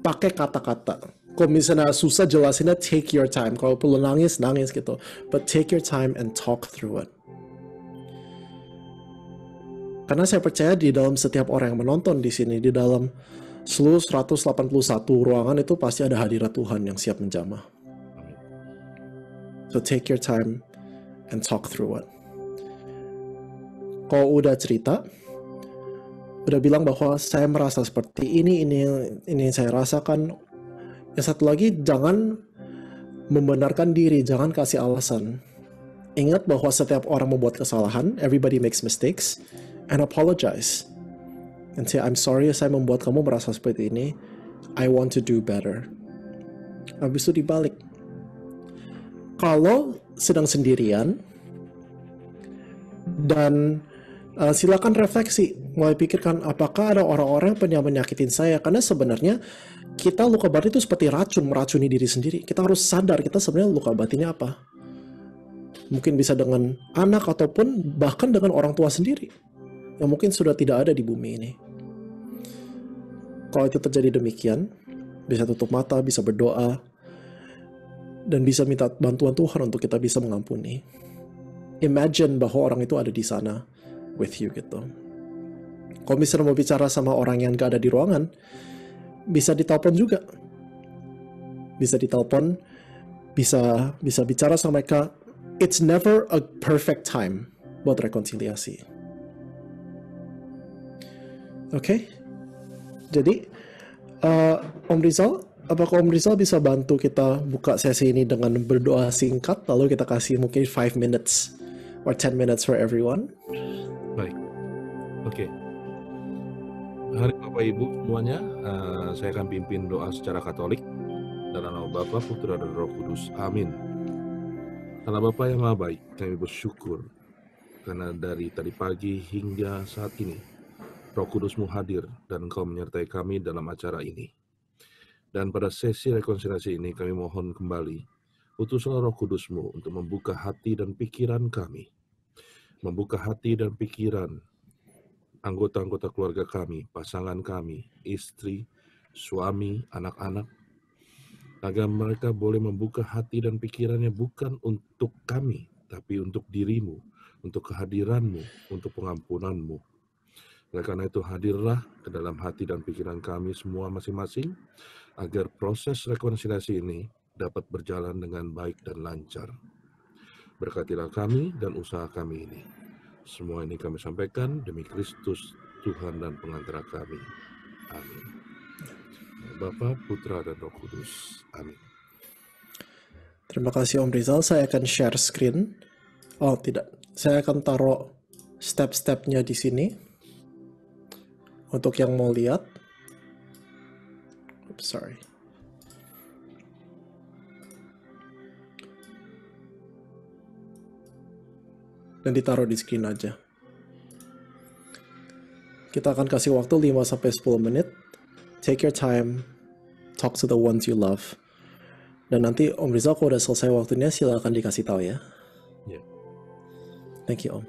Pakai kata-kata. Kalau misalnya susah jelasinnya, take your time. Kalau perlu nangis, nangis gitu. But take your time and talk through it. Karena saya percaya di dalam setiap orang yang menonton di sini, di dalam seluruh 181 ruangan itu pasti ada hadirat Tuhan yang siap menjamah. So take your time and talk through it. Kalau udah cerita, udah bilang bahwa saya merasa seperti ini yang saya rasakan. Yang satu lagi, jangan membenarkan diri, jangan kasih alasan. Ingat bahwa setiap orang membuat kesalahan, everybody makes mistakes, and apologize. And say, I'm sorry saya membuat kamu merasa seperti ini. I want to do better. Habis itu dibalik. Kalau sedang sendirian, dan silakan refleksi, mulai pikirkan apakah ada orang-orang yang pernah menyakitin saya. Karena sebenarnya kita luka batin itu seperti racun, meracuni diri sendiri. Kita harus sadar kita sebenarnya luka batinnya apa. Mungkin bisa dengan anak ataupun bahkan dengan orang tua sendiri yang mungkin sudah tidak ada di bumi ini. Kalau itu terjadi demikian, bisa tutup mata, bisa berdoa, dan bisa minta bantuan Tuhan untuk kita bisa mengampuni. Imagine bahwa orang itu ada di sana with you gitu. Kalau misalnya mau bicara sama orang yang gak ada di ruangan, bisa ditelepon juga. Bisa ditelepon, bisa bicara sama mereka. It's never a perfect time buat rekonsiliasi. Oke? Jadi, Om Rizal, apakah Om Rizal bisa bantu kita buka sesi ini dengan berdoa singkat, lalu kita kasih mungkin 5 minutes or 10 minutes for everyone? Baik. Oke. Hari Bapak Ibu semuanya, saya akan pimpin doa secara Katolik dalam nama Bapa, Putra, dan Roh Kudus. Amin. Allah Bapa yang Maha Baik, kami bersyukur karena dari tadi pagi hingga saat ini Roh Kudus-Mu hadir dan Engkau menyertai kami dalam acara ini. Dan pada sesi rekonsiliasi ini kami mohon kembali, utuslah Roh Kudus-Mu untuk membuka hati dan pikiran kami, membuka hati dan pikiran anggota-anggota keluarga kami, pasangan kami, istri, suami, anak-anak, agar mereka boleh membuka hati dan pikirannya bukan untuk kami, tapi untuk diri-Mu, untuk kehadiran-Mu, untuk pengampunan-Mu. Oleh karena itu hadirlah ke dalam hati dan pikiran kami semua masing-masing, agar proses rekonsiliasi ini dapat berjalan dengan baik dan lancar. Berkatilah kami dan usaha kami ini. Semua ini kami sampaikan demi Kristus, Tuhan dan pengantara kami. Amin. Bapa, Putra, dan Roh Kudus. Amin. Terima kasih Om Rizal, saya akan share screen. Oh tidak, saya akan taruh step-stepnya di sini. Untuk yang mau lihat. Oops, sorry. Dan ditaruh di screen aja. Kita akan kasih waktu 5-10 menit. Take your time. Talk to the ones you love. Dan nanti Om Rizal kalau udah selesai waktunya silakan dikasih tahu ya. Ya. Thank you Om.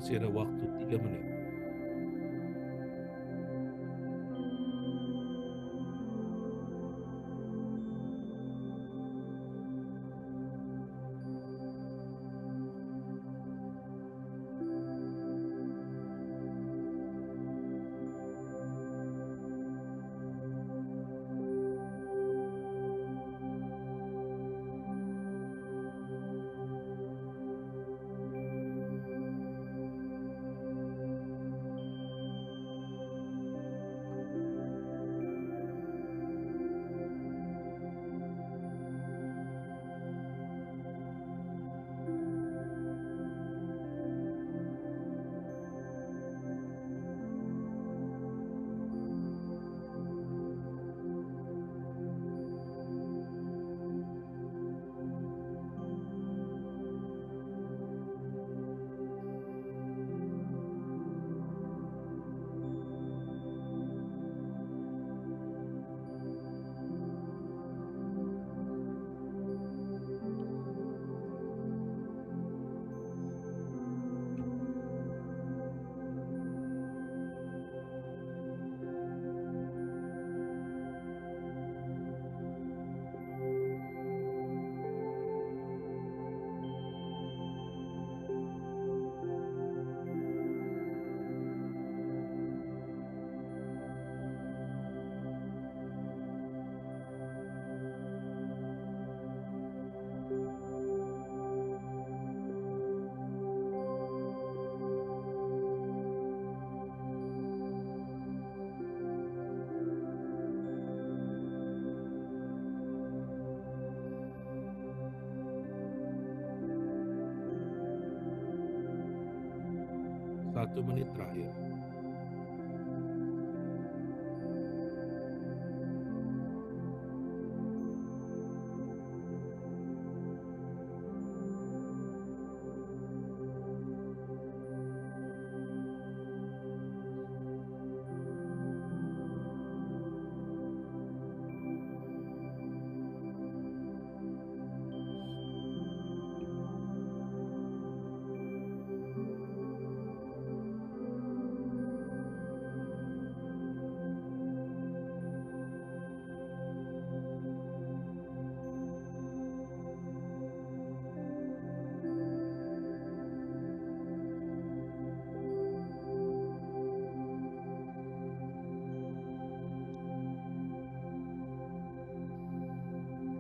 Masih ada waktu 3 menit. Satu menit terakhir.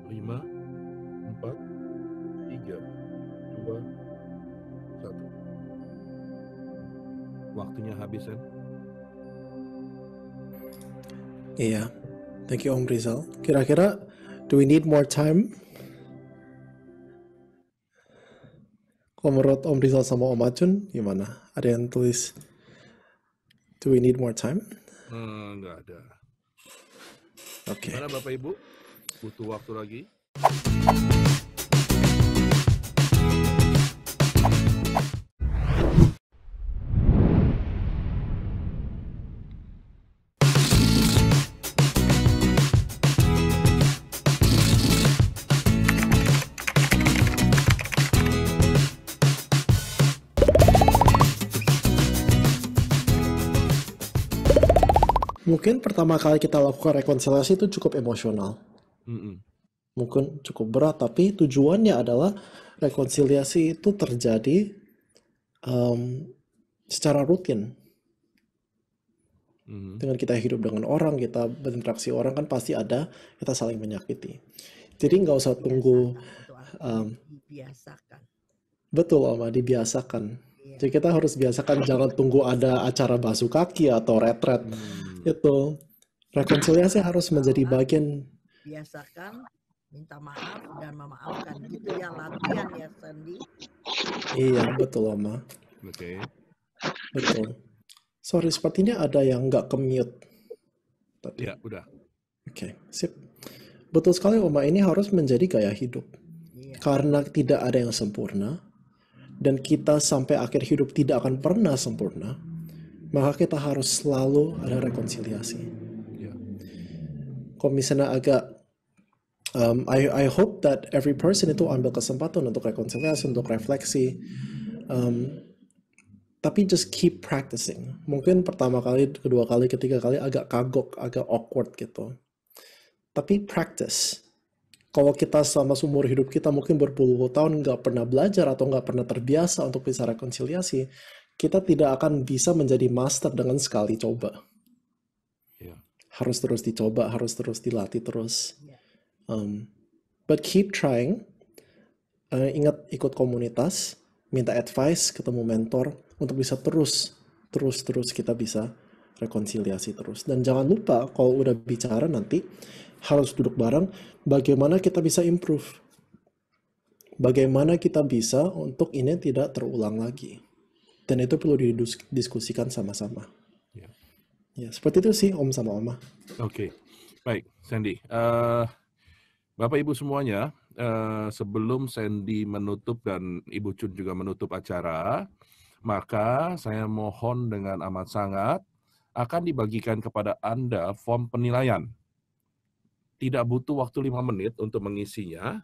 Lima, 4, 3, 2, 1. Waktunya habis, kan? Iya, thank you Om Rizal. Kira-kira, do we need more time? Kalau menurut Om Rizal sama Om Acun, gimana? Ada yang tulis, do we need more time? Nggak ada. Oke. Gimana Bapak Ibu? Butuh waktu lagi? Mungkin pertama kali kita lakukan rekonsiliasi itu cukup emosional. Mm-mm. Mungkin cukup berat, tapi tujuannya adalah rekonsiliasi itu terjadi secara rutin. Dengan kita hidup dengan orang, kita berinteraksi orang, kan pasti ada kita saling menyakiti. Jadi nggak usah tunggu. Dibiasakan. Betul, Oma, dibiasakan. Jadi kita harus biasakan, jangan tunggu ada acara basuh kaki atau retret. Itu rekonsiliasi harus menjadi bagian. Biasakan minta maaf dan memaafkan, gitu ya, latihan ya Sandy. Iya, betul Oma. Oke. Betul. Sorry, sepertinya ada yang nggak ke-mute. Ya, udah. Oke, sip. Betul sekali Oma, ini harus menjadi gaya hidup. Karena tidak ada yang sempurna, dan kita sampai akhir hidup tidak akan pernah sempurna, maka kita harus selalu ada rekonsiliasi. Kalau misalnya agak, I hope that every person itu ambil kesempatan untuk rekonsiliasi, untuk refleksi. Tapi just keep practicing. Mungkin pertama kali, kedua kali, ketiga kali agak kagok, agak awkward gitu. Tapi practice. Kalau kita selama seumur hidup kita mungkin berpuluh tahun nggak pernah belajar atau nggak pernah terbiasa untuk bisa rekonsiliasi, kita tidak akan bisa menjadi master dengan sekali coba. Ya. Harus terus dicoba, harus terus dilatih terus. Ya. But keep trying. Ingat ikut komunitas, minta advice, ketemu mentor untuk bisa terus kita bisa rekonsiliasi terus. Dan jangan lupa kalau udah bicara nanti harus duduk bareng bagaimana kita bisa improve. Bagaimana kita bisa untuk ini tidak terulang lagi. Dan itu perlu didiskusikan sama-sama. Ya. Ya, seperti itu sih Om sama Oma. Oke, baik Sandy. Bapak Ibu semuanya, sebelum Sandy menutup dan Ibu Chun juga menutup acara, maka saya mohon dengan amat sangat akan dibagikan kepada Anda form penilaian. Tidak butuh waktu 5 menit untuk mengisinya,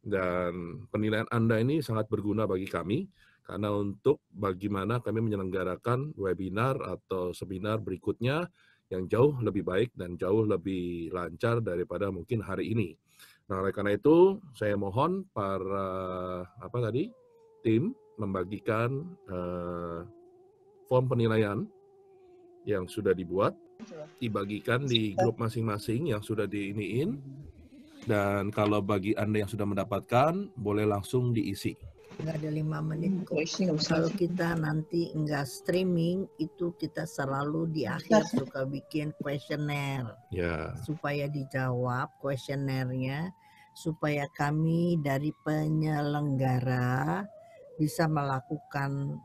dan penilaian Anda ini sangat berguna bagi kami, karena untuk bagaimana kami menyelenggarakan webinar atau seminar berikutnya yang jauh lebih baik dan jauh lebih lancar daripada mungkin hari ini. Nah, oleh karena itu, saya mohon para tim membagikan form penilaian yang sudah dibagikan di grup masing-masing yang sudah diiniin. Dan kalau bagi Anda yang sudah mendapatkan, boleh langsung diisi. Nggak ada 5 menit kok. Kalau kita nanti nggak streaming, itu kita selalu di akhir suka bikin kuesioner. Ya. Supaya dijawab kuesionernya, supaya kami dari penyelenggara bisa melakukan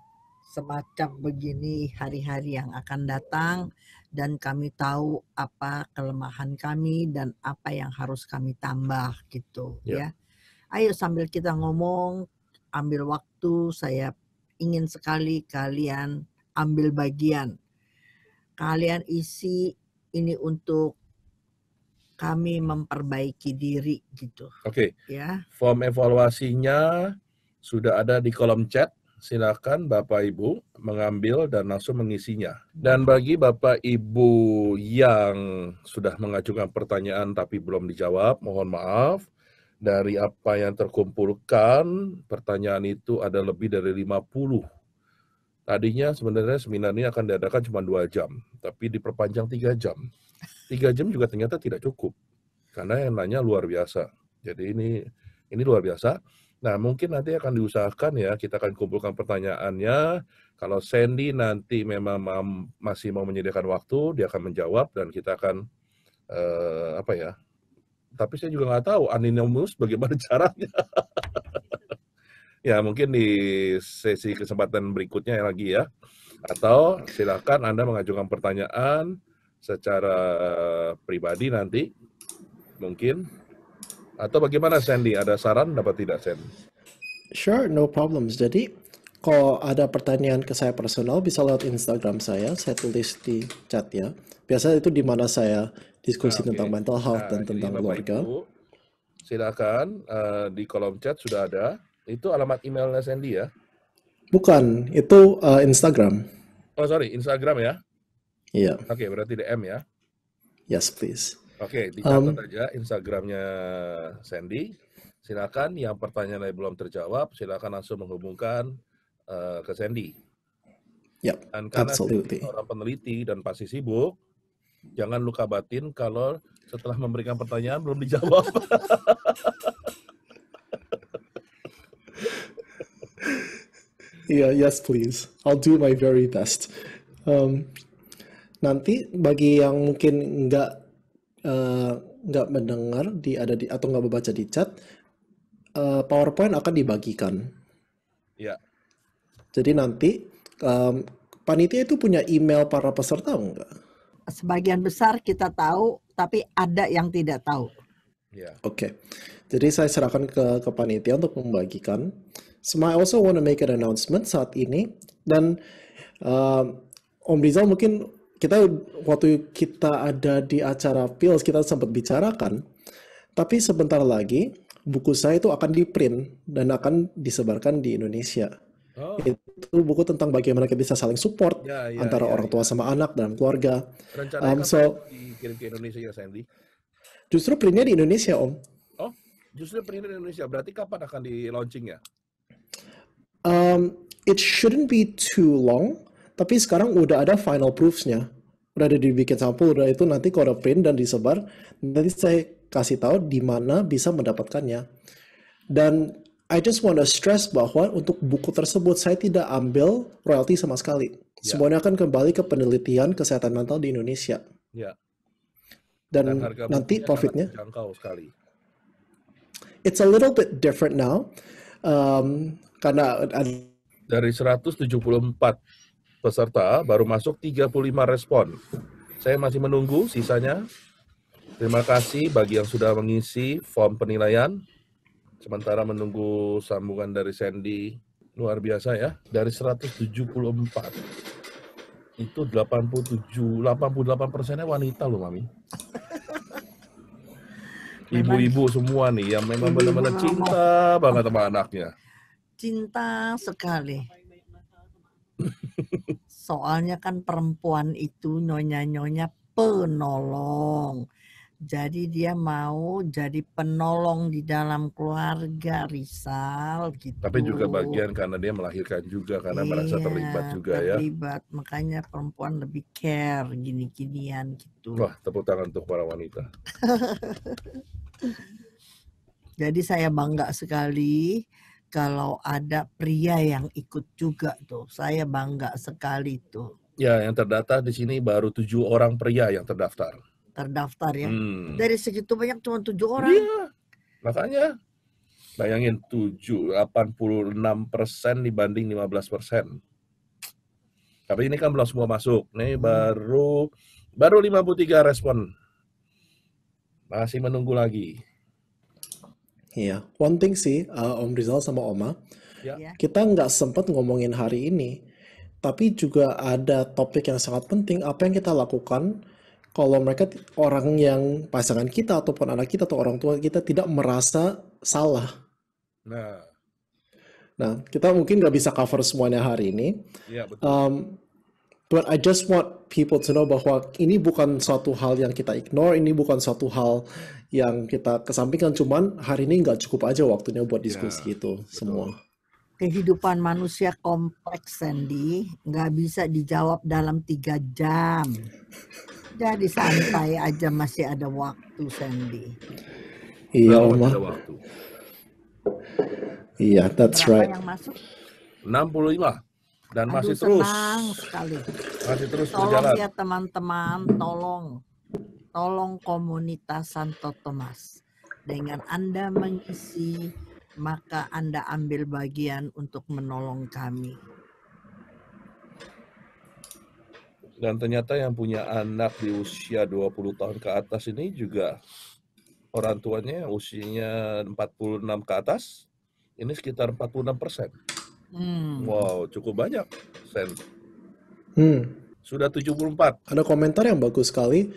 semacam begini hari-hari yang akan datang, dan kami tahu apa kelemahan kami dan apa yang harus kami tambah gitu ya. Ayo sambil kita ngomong, ambil waktu, saya ingin sekali kalian ambil bagian. Kalian isi ini untuk kami memperbaiki diri gitu. Oke. Ya. Form evaluasinya sudah ada di kolom chat. Silakan Bapak Ibu mengambil dan langsung mengisinya. Dan bagi Bapak Ibu yang sudah mengajukan pertanyaan tapi belum dijawab, mohon maaf. Dari apa yang terkumpulkan, pertanyaan itu ada lebih dari 50. Tadinya sebenarnya seminar ini akan diadakan cuma 2 jam, tapi diperpanjang 3 jam. 3 jam juga ternyata tidak cukup, karena yang nanya luar biasa. Jadi ini luar biasa. Nah, mungkin nanti akan diusahakan ya, kita akan kumpulkan pertanyaannya. Kalau Sandy nanti memang masih mau menyediakan waktu, dia akan menjawab dan kita akan tapi saya juga nggak tahu anonymous bagaimana caranya. Ya, mungkin di sesi kesempatan berikutnya lagi ya. Atau silakan Anda mengajukan pertanyaan secara pribadi nanti, mungkin. Atau bagaimana Sandy? Ada saran dapat tidak, Sandy? Sure, no problems. Jadi, kalau ada pertanyaan ke saya personal, bisa lewat Instagram saya tulis di chat ya. Biasanya itu di mana saya diskusi tentang mental health dan tentang keluarga. Ibu, silakan di kolom chat sudah ada. Itu alamat emailnya Sandy ya? Bukan, itu Instagram. Oh sorry, Instagram ya? Iya. Oke, berarti DM ya? Yes, please. Oke, dicatat aja Instagramnya Sandy. Silakan yang pertanyaan yang belum terjawab, silakan langsung menghubungkan ke Sandy. Yep, Dan karena absolutely. orang peneliti dan pasti sibuk, jangan luka batin kalau setelah memberikan pertanyaan belum dijawab. Iya, yes please. I'll do my very best. Nanti bagi yang mungkin nggak mendengar atau nggak membaca di chat, PowerPoint akan dibagikan. Ya. Jadi nanti panitia itu punya email para peserta enggak? Sebagian besar kita tahu, tapi ada yang tidak tahu. Ya. Oke. Jadi saya serahkan ke panitia untuk membagikan. So I also want to make an announcement saat ini, dan Om Rizal mungkin waktu kita ada di acara PILS kita sempat bicarakan, tapi sebentar lagi buku saya itu akan di-print dan akan disebarkan di Indonesia. Oh, Itu buku tentang bagaimana kita bisa saling support ya, ya, antara ya, orang tua ya. sama anak dalam keluarga. Rencananya kapan So dikirim ke Indonesia ya, Sandy? justru printnya di Indonesia, Om. Oh, justru print di Indonesia. Berarti kapan akan di launching ya? It shouldn't be too long, tapi sekarang udah ada final proofs-nya. Udah ada dibikin sampul, udah itu nanti kalau udah print dan disebar, nanti saya kasih tahu di mana bisa mendapatkannya. Dan I just want to stress bahwa untuk buku tersebut saya tidak ambil royalti sama sekali. Ya, Semuanya akan kembali ke penelitian kesehatan mental di Indonesia. ya. Dan Dan harga nanti bukunya sangat profitnya, terjangkau sekali. it's a little bit different now. Karena Dari 174 peserta, baru masuk 35 respon. Saya masih menunggu sisanya. Terima kasih bagi yang sudah mengisi form penilaian. Sementara menunggu sambungan dari Sandy. Luar biasa ya. Dari 174, itu 88%-nya wanita loh, Mami. Memang Ibu-ibu semua nih yang memang ibu-ibu benar-benar memang cinta banget sama anaknya. cinta sekali. Soalnya kan perempuan itu nyonya-nyonya penolong. Jadi dia mau jadi penolong di dalam keluarga, Rizal, Tapi juga gitu. bagian karena dia melahirkan juga, karena merasa terlibat Iya, juga ya. terlibat. Makanya perempuan lebih care gini-ginian gitu. Wah, tepuk tangan untuk para wanita. Jadi saya bangga sekali kalau ada pria yang ikut juga tuh. Saya bangga sekali tuh. Ya, yang terdata di sini baru 7 orang pria yang terdaftar. Terdaftar ya. Hmm. Dari segitu banyak cuma 7 orang. Iya, makanya bayangin 86% dibanding 15%. Tapi ini kan belum semua masuk. Nih baru 53 respon. Masih menunggu lagi. Iya, one thing sih, Om Rizal sama Oma, Ya, Ya. kita nggak sempat ngomongin hari ini, tapi juga ada topik yang sangat penting, apa yang kita lakukan kalau mereka orang yang pasangan kita ataupun anak kita atau orang tua kita tidak merasa salah. Nah, kita mungkin nggak bisa cover semuanya hari ini, ya betul. but I just want people to know bahwa ini bukan suatu hal yang kita ignore, ini bukan suatu hal yang kita kesampingkan, cuman hari ini nggak cukup aja waktunya buat diskusi itu semua. Kehidupan manusia kompleks, Sandy. Nggak bisa dijawab dalam 3 jam. Jadi santai aja, masih ada waktu, Sandy. Iya, Berapa Oma. ada waktu? Iya, that's Berapa right. yang masuk? 65. Dan Aduh, masih terus. senang sekali. Masih terus Tolong berjalan. ya teman-teman, tolong komunitas Santo Thomas. Dengan Anda mengisi, maka Anda ambil bagian untuk menolong kami. Dan ternyata yang punya anak di usia 20 tahun ke atas ini juga orang tuanya yang usianya 46 ke atas, ini sekitar 46%. Wow, cukup banyak, Sen. Sudah 74. Ada komentar yang bagus sekali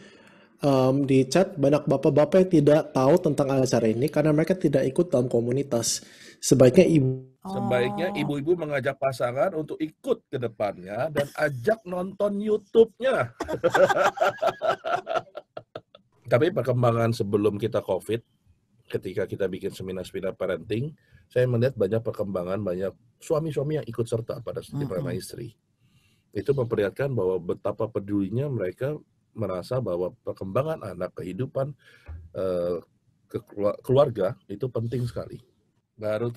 di chat, banyak bapak-bapak yang tidak tahu tentang acara ini karena mereka tidak ikut dalam komunitas. Sebaiknya Ibu-ibu mengajak pasangan untuk ikut ke depannya dan ajak nonton YouTube-nya. Tapi perkembangan sebelum kita COVID, ketika kita bikin seminar-seminar parenting, saya melihat banyak perkembangan, banyak suami-suami yang ikut serta pada setiap sama istri. Itu memperlihatkan bahwa betapa pedulinya mereka merasa bahwa perkembangan anak, kehidupan keluarga itu penting sekali. Baru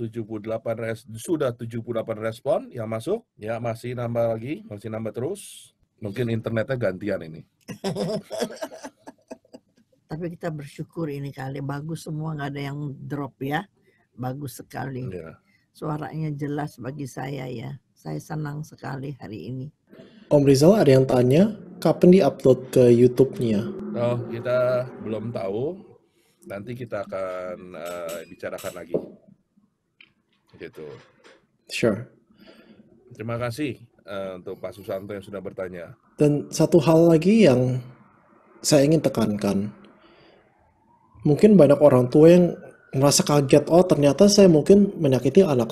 sudah 78 respon yang masuk, ya masih nambah lagi, masih nambah terus. Mungkin internetnya gantian ini. Tapi kita bersyukur ini kali, bagus semua, nggak ada yang drop ya. Bagus sekali. Ya. Suaranya jelas bagi saya ya. Saya senang sekali hari ini. Om Rizal ada yang tanya, kapan di-upload ke YouTube-nya? Oh, kita belum tahu. Nanti kita akan bicarakan lagi. Gitu. Sure. Terima kasih untuk Pak Susanto yang sudah bertanya. Dan satu hal lagi yang saya ingin tekankan, mungkin banyak orang tua yang merasa kaget, oh ternyata saya mungkin menyakiti anak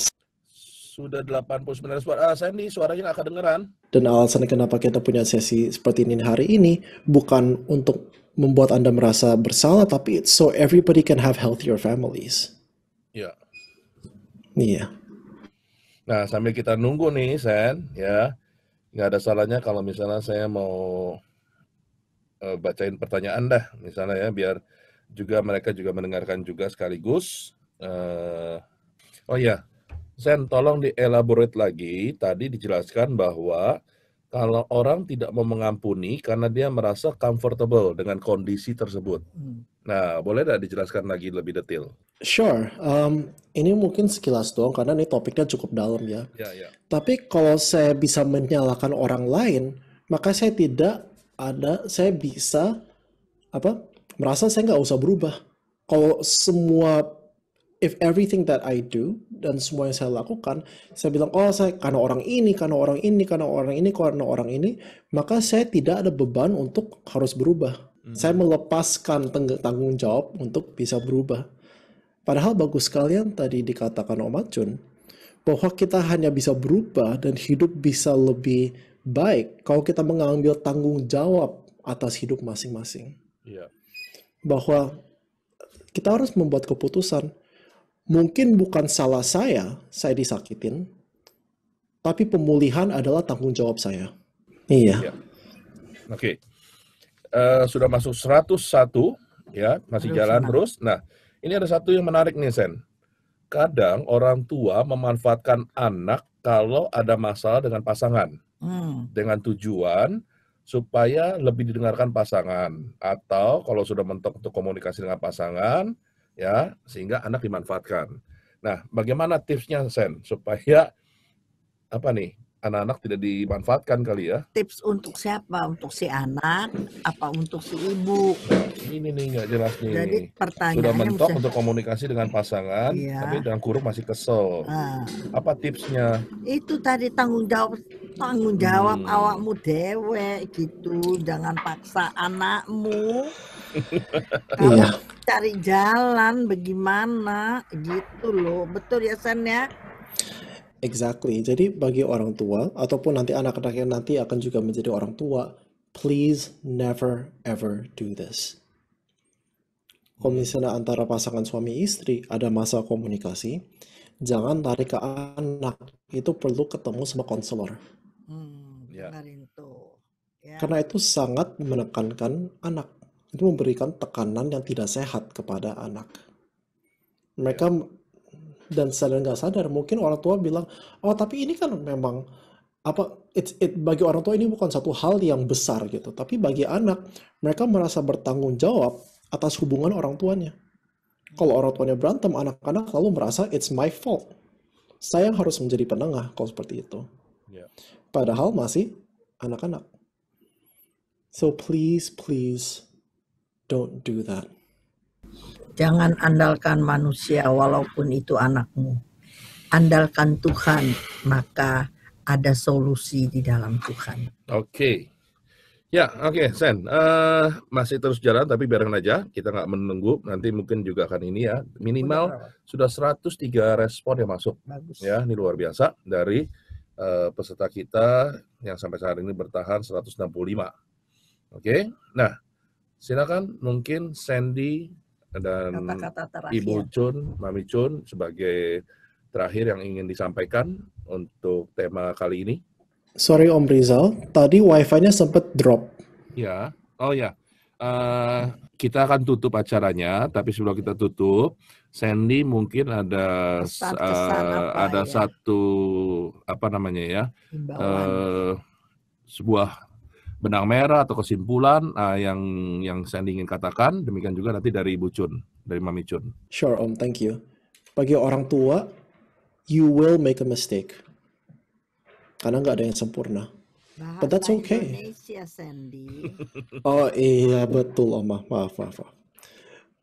sudah 89 respon. Sandy, suaranya nggak kedengeran. Dan alasan kenapa kita punya sesi seperti ini hari ini bukan untuk membuat Anda merasa bersalah, tapi it's so everybody can have healthier families. Ya. Iya. Nah, sambil kita nunggu nih, Sen, ya, nggak ada salahnya kalau misalnya saya mau bacain pertanyaan dah, misalnya ya, biar juga mereka juga mendengarkan juga sekaligus. Oh ya, Sen, tolong dielaborate lagi. Tadi dijelaskan bahwa kalau orang tidak mau mengampuni karena dia merasa comfortable dengan kondisi tersebut. Nah, boleh nggak dijelaskan lagi lebih detail? Sure. Ini mungkin sekilas doang karena ini topiknya cukup dalam ya. Ya. Tapi kalau saya bisa menyalahkan orang lain, maka saya bisa merasa saya nggak usah berubah. Kalau if everything that I do dan semua yang saya lakukan, saya bilang, saya karena orang ini, maka saya tidak ada beban untuk harus berubah. Saya melepaskan tanggung jawab untuk bisa berubah. Padahal bagus sekalian tadi dikatakan Om Acun, bahwa kita hanya bisa berubah dan hidup bisa lebih baik kalau kita mengambil tanggung jawab atas hidup masing-masing. Iya. Bahwa kita harus membuat keputusan. Mungkin bukan salah saya disakitin, tapi pemulihan adalah tanggung jawab saya. Iya. Oke. Sudah masuk 101, ya, masih jalan terus. Nah, ini ada satu yang menarik nih, Sen. Kadang orang tua memanfaatkan anak kalau ada masalah dengan pasangan. Dengan tujuan supaya lebih didengarkan pasangan. Atau kalau sudah mentok untuk komunikasi dengan pasangan, ya, sehingga anak dimanfaatkan. Nah, bagaimana tipsnya, Sen, supaya anak-anak tidak dimanfaatkan kali ya? Tips untuk siapa? Untuk si anak apa untuk si ibu? Ini nih nggak jelas nih. Jadi pertanyaannya sudah mentok untuk komunikasi dengan pasangan, Iya. tapi dengan kurung masih kesel. Apa tipsnya? Itu tadi tanggung jawab awakmu dewek gitu. Jangan paksa anakmu. Kalau cari jalan bagaimana gitu loh. Betul ya, Sen ya? Exactly. Jadi bagi orang tua ataupun nanti anak-anak yang nanti akan juga menjadi orang tua, please never ever do this. Kalau misalnya antara pasangan suami istri ada masalah komunikasi, jangan tarik ke anak. Itu perlu ketemu sama konselor. Benarin tuh. Ya. Karena itu sangat menekankan anak. Itu memberikan tekanan yang tidak sehat kepada anak. Mereka dan sadar nggak sadar mungkin orang tua bilang, tapi ini kan memang bagi orang tua ini bukan satu hal yang besar gitu, tapi bagi anak mereka merasa bertanggung jawab atas hubungan orang tuanya. Kalau orang tuanya berantem, anak-anak lalu merasa it's my fault, saya harus menjadi penengah kalau seperti itu. Padahal masih anak-anak. So please don't do that. Jangan andalkan manusia walaupun itu anakmu. Andalkan Tuhan, maka ada solusi di dalam Tuhan. Oke. Ya, oke, Sen. Masih terus jalan, tapi biarkan aja. Kita nggak menunggu. Nanti mungkin juga akan ini ya. Minimal sudah 103 respon yang masuk. Bagus. Ya, ini luar biasa. Dari peserta kita yang sampai saat ini bertahan 165. Oke. Nah, silakan mungkin Sandy dan Kata-kata Ibu Chun, Mami Chun sebagai terakhir yang ingin disampaikan untuk tema kali ini. Sorry Om Rizal, tadi wifi-nya sempat drop. Ya, kita akan tutup acaranya, tapi sebelum kita tutup, Sandy mungkin ada satu sebuah benang merah atau kesimpulan yang Sandy ingin katakan. Demikian juga nanti dari Ibu Chun, dari Mami Chun. Sure Om, thank you. Bagi orang tua, you will make a mistake. Karena nggak ada yang sempurna. But that's okay. Indonesia, Sandy. Oh iya betul Om, maaf.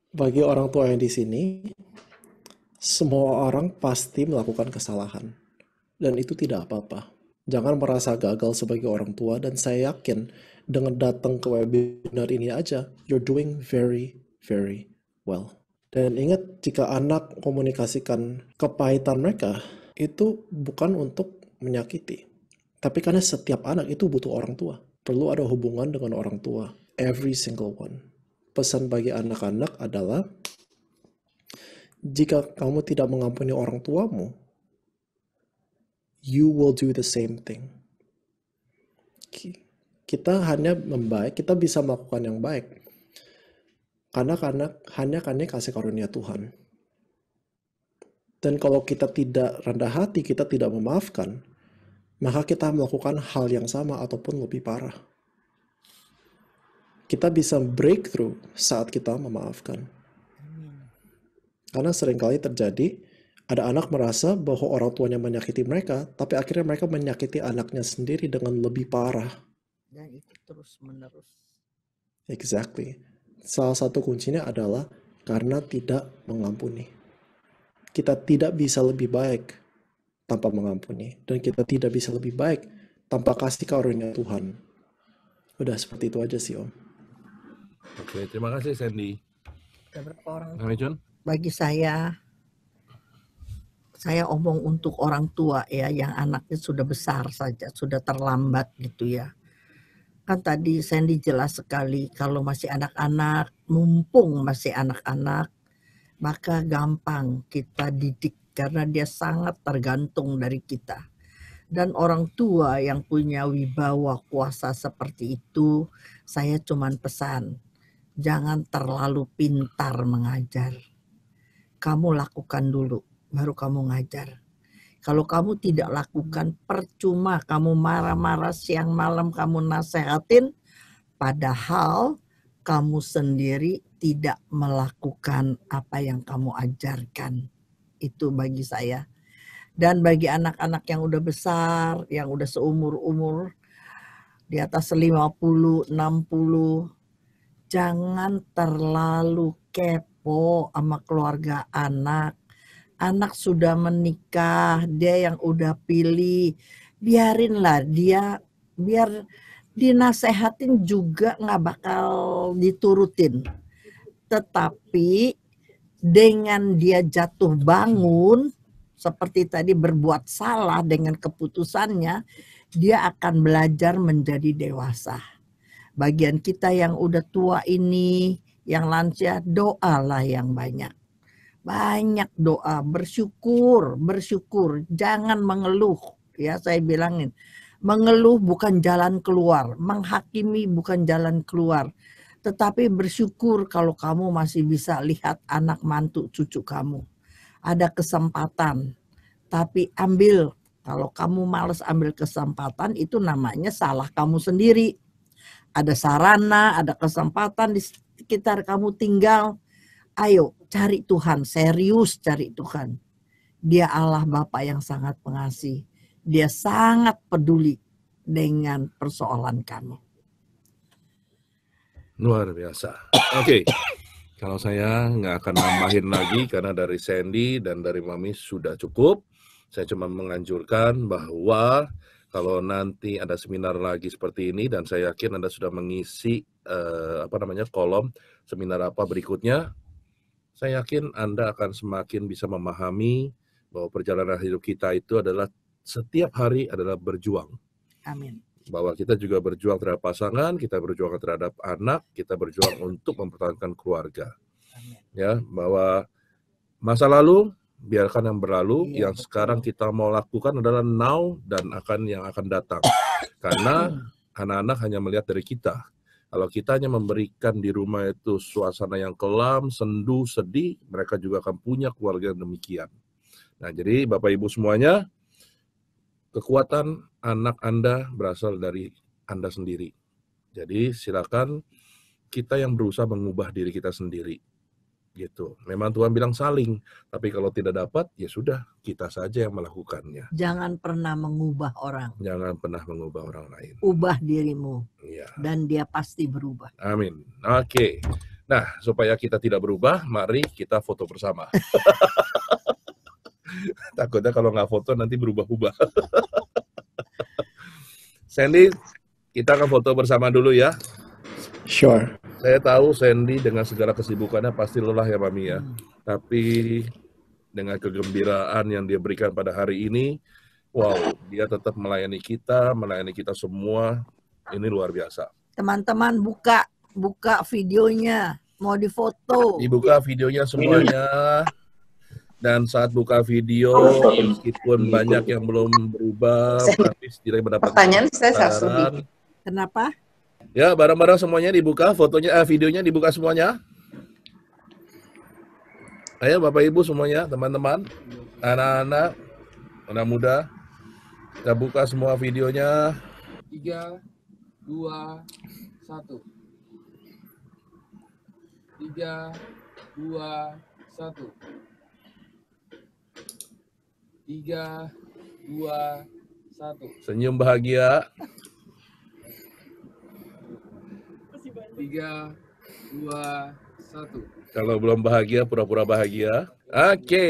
Bagi orang tua yang di sini, semua orang pasti melakukan kesalahan. Dan itu tidak apa-apa. Jangan merasa gagal sebagai orang tua, dan saya yakin dengan datang ke webinar ini aja, you're doing very, very well. Dan ingat, jika anak komunikasikan kepahitan mereka, itu bukan untuk menyakiti, tapi karena setiap anak itu butuh orang tua. Perlu ada hubungan dengan orang tua. Every single one. Pesan bagi anak-anak adalah, jika kamu tidak mengampuni orang tuamu, you will do the same thing. Kita hanya membaik, kita bisa melakukan yang baik karena hanya kasih karunia Tuhan. Dan kalau kita tidak rendah hati, kita tidak memaafkan, maka kita melakukan hal yang sama ataupun lebih parah. Kita bisa breakthrough saat kita memaafkan. Karena seringkali terjadi, ada anak merasa bahwa orang tuanya menyakiti mereka, tapi akhirnya mereka menyakiti anaknya sendiri dengan lebih parah. Dan itu terus menerus. Exactly. Salah satu kuncinya adalah karena tidak mengampuni. Kita tidak bisa lebih baik tanpa mengampuni. Dan kita tidak bisa lebih baik tanpa kasih karunia Tuhan. Udah seperti itu aja sih, Om. Oke, terima kasih Sandy. Ada berapa orang? Kami John? Bagi saya omong untuk orang tua ya, yang anaknya sudah besar saja, sudah terlambat gitu ya. Kan tadi Sandy jelas sekali, kalau masih anak-anak, mumpung masih anak-anak, maka gampang kita didik karena dia sangat tergantung dari kita. Dan orang tua yang punya wibawa kuasa seperti itu, saya cuman pesan, jangan terlalu pintar mengajar. Kamu lakukan dulu, baru kamu ngajar. Kalau kamu tidak lakukan, percuma kamu marah-marah siang malam kamu nasehatin, padahal kamu sendiri tidak melakukan apa yang kamu ajarkan. Itu bagi saya. Dan bagi anak-anak yang udah besar, yang udah seumur-umur, di atas 50, 60, jangan terlalu kepo sama keluarga anak. Anak sudah menikah, dia yang udah pilih, biarinlah dia, biar dinasehatin juga nggak bakal diturutin. Tetapi dengan dia jatuh bangun, seperti tadi berbuat salah dengan keputusannya, dia akan belajar menjadi dewasa. Bagian kita yang udah tua ini, yang lansia, doalah yang banyak. Banyak doa, bersyukur, jangan mengeluh. Ya, saya bilangin, mengeluh bukan jalan keluar, menghakimi bukan jalan keluar. Tetapi bersyukur kalau kamu masih bisa lihat anak mantu cucu kamu. Ada kesempatan, tapi ambil. Kalau kamu malas ambil kesempatan, itu namanya salah kamu sendiri. Ada sarana, ada kesempatan di sekitar kamu tinggal. Ayo cari Tuhan, serius cari Tuhan. Dia Allah Bapa yang sangat pengasih. Dia sangat peduli dengan persoalan kamu. Luar biasa. Oke. Kalau saya nggak akan nambahin lagi karena dari Sandy dan dari Mami sudah cukup. Saya cuma menganjurkan bahwa kalau nanti ada seminar lagi seperti ini dan saya yakin Anda sudah mengisi kolom seminar apa berikutnya, saya yakin Anda akan semakin bisa memahami bahwa perjalanan hidup kita itu adalah setiap hari adalah berjuang. Amin. Bahwa kita juga berjuang terhadap pasangan, kita berjuang terhadap anak, kita berjuang untuk mempertahankan keluarga. Amin. Ya, bahwa masa lalu biarkan yang berlalu, Iya, yang sekarang kita mau lakukan adalah now dan yang akan datang. Karena anak-anak hanya melihat dari kita. Kalau kita hanya memberikan di rumah itu suasana yang kelam, sendu, sedih, mereka juga akan punya keluarga yang demikian. Nah, jadi Bapak Ibu semuanya, kekuatan anak Anda berasal dari Anda sendiri. Jadi silakan kita yang berusaha mengubah diri kita sendiri. Gitu. Memang Tuhan bilang saling, tapi kalau tidak dapat, ya sudah, kita saja yang melakukannya. Jangan pernah mengubah orang. Jangan pernah mengubah orang lain. Ubah dirimu. Ya. Dan dia pasti berubah. Amin. Oke. Nah, supaya kita tidak berubah, mari kita foto bersama. Takutnya kalau nggak foto nanti berubah-ubah. Sandy, kita akan foto bersama dulu ya. Sure. Saya tahu Sandy dengan segala kesibukannya pasti lelah ya Mami ya. Tapi dengan kegembiraan yang dia berikan pada hari ini. Wow, dia tetap melayani kita semua. Ini luar biasa. Teman-teman buka videonya, mau difoto. Dibuka videonya semuanya. Dan saat buka video, meskipun banyak yang belum berubah, tapi setidaknya mendapatkan Pertanyaan saya kesadaran. Kenapa? Ya, barang-barang semuanya dibuka, videonya dibuka semuanya. Ayo Bapak Ibu semuanya, teman-teman, anak-anak, anak muda, kita buka semua videonya. 3, 2, 1. 3, 2, 1. 3, 2, 1. Senyum bahagia. 3, 2, 1. Kalau belum bahagia, pura-pura bahagia. Oke,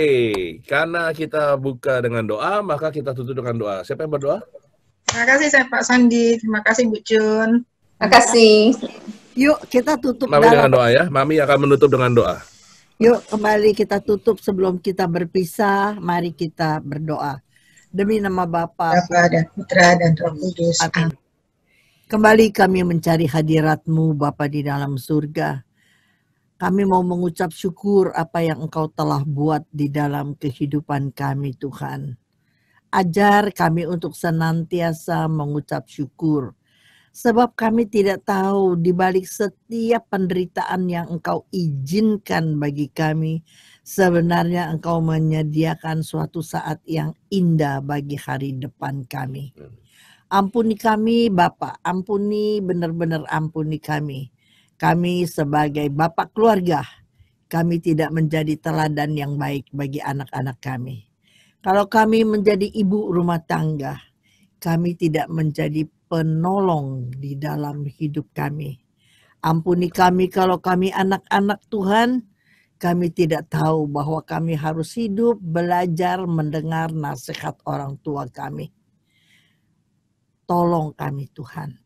karena kita buka dengan doa, maka kita tutup dengan doa. Siapa yang berdoa? Terima kasih saya Pak Sandi, terima kasih Bu Jun. Terima kasih. Yuk kita tutup Mami dengan dalam. doa ya. Mami akan menutup dengan doa. Yuk kembali kita tutup sebelum kita berpisah. Mari kita berdoa. Demi nama Bapa Bapa dan Putra dan Roh Kudus. Amin. Kembali kami mencari hadirat-Mu Bapa di dalam surga. Kami mau mengucap syukur apa yang Engkau telah buat di dalam kehidupan kami Tuhan. Ajar kami untuk senantiasa mengucap syukur. Sebab kami tidak tahu di balik setiap penderitaan yang Engkau izinkan bagi kami, sebenarnya Engkau menyediakan suatu saat yang indah bagi hari depan kami. Ampuni kami Bapa, ampuni, benar-benar ampuni kami. Kami sebagai bapak keluarga, kami tidak menjadi teladan yang baik bagi anak-anak kami. Kalau kami menjadi ibu rumah tangga, kami tidak menjadi penolong di dalam hidup kami. Ampuni kami kalau kami anak-anak Tuhan, kami tidak tahu bahwa kami harus hidup, belajar, mendengar nasihat orang tua kami. Tolong kami Tuhan.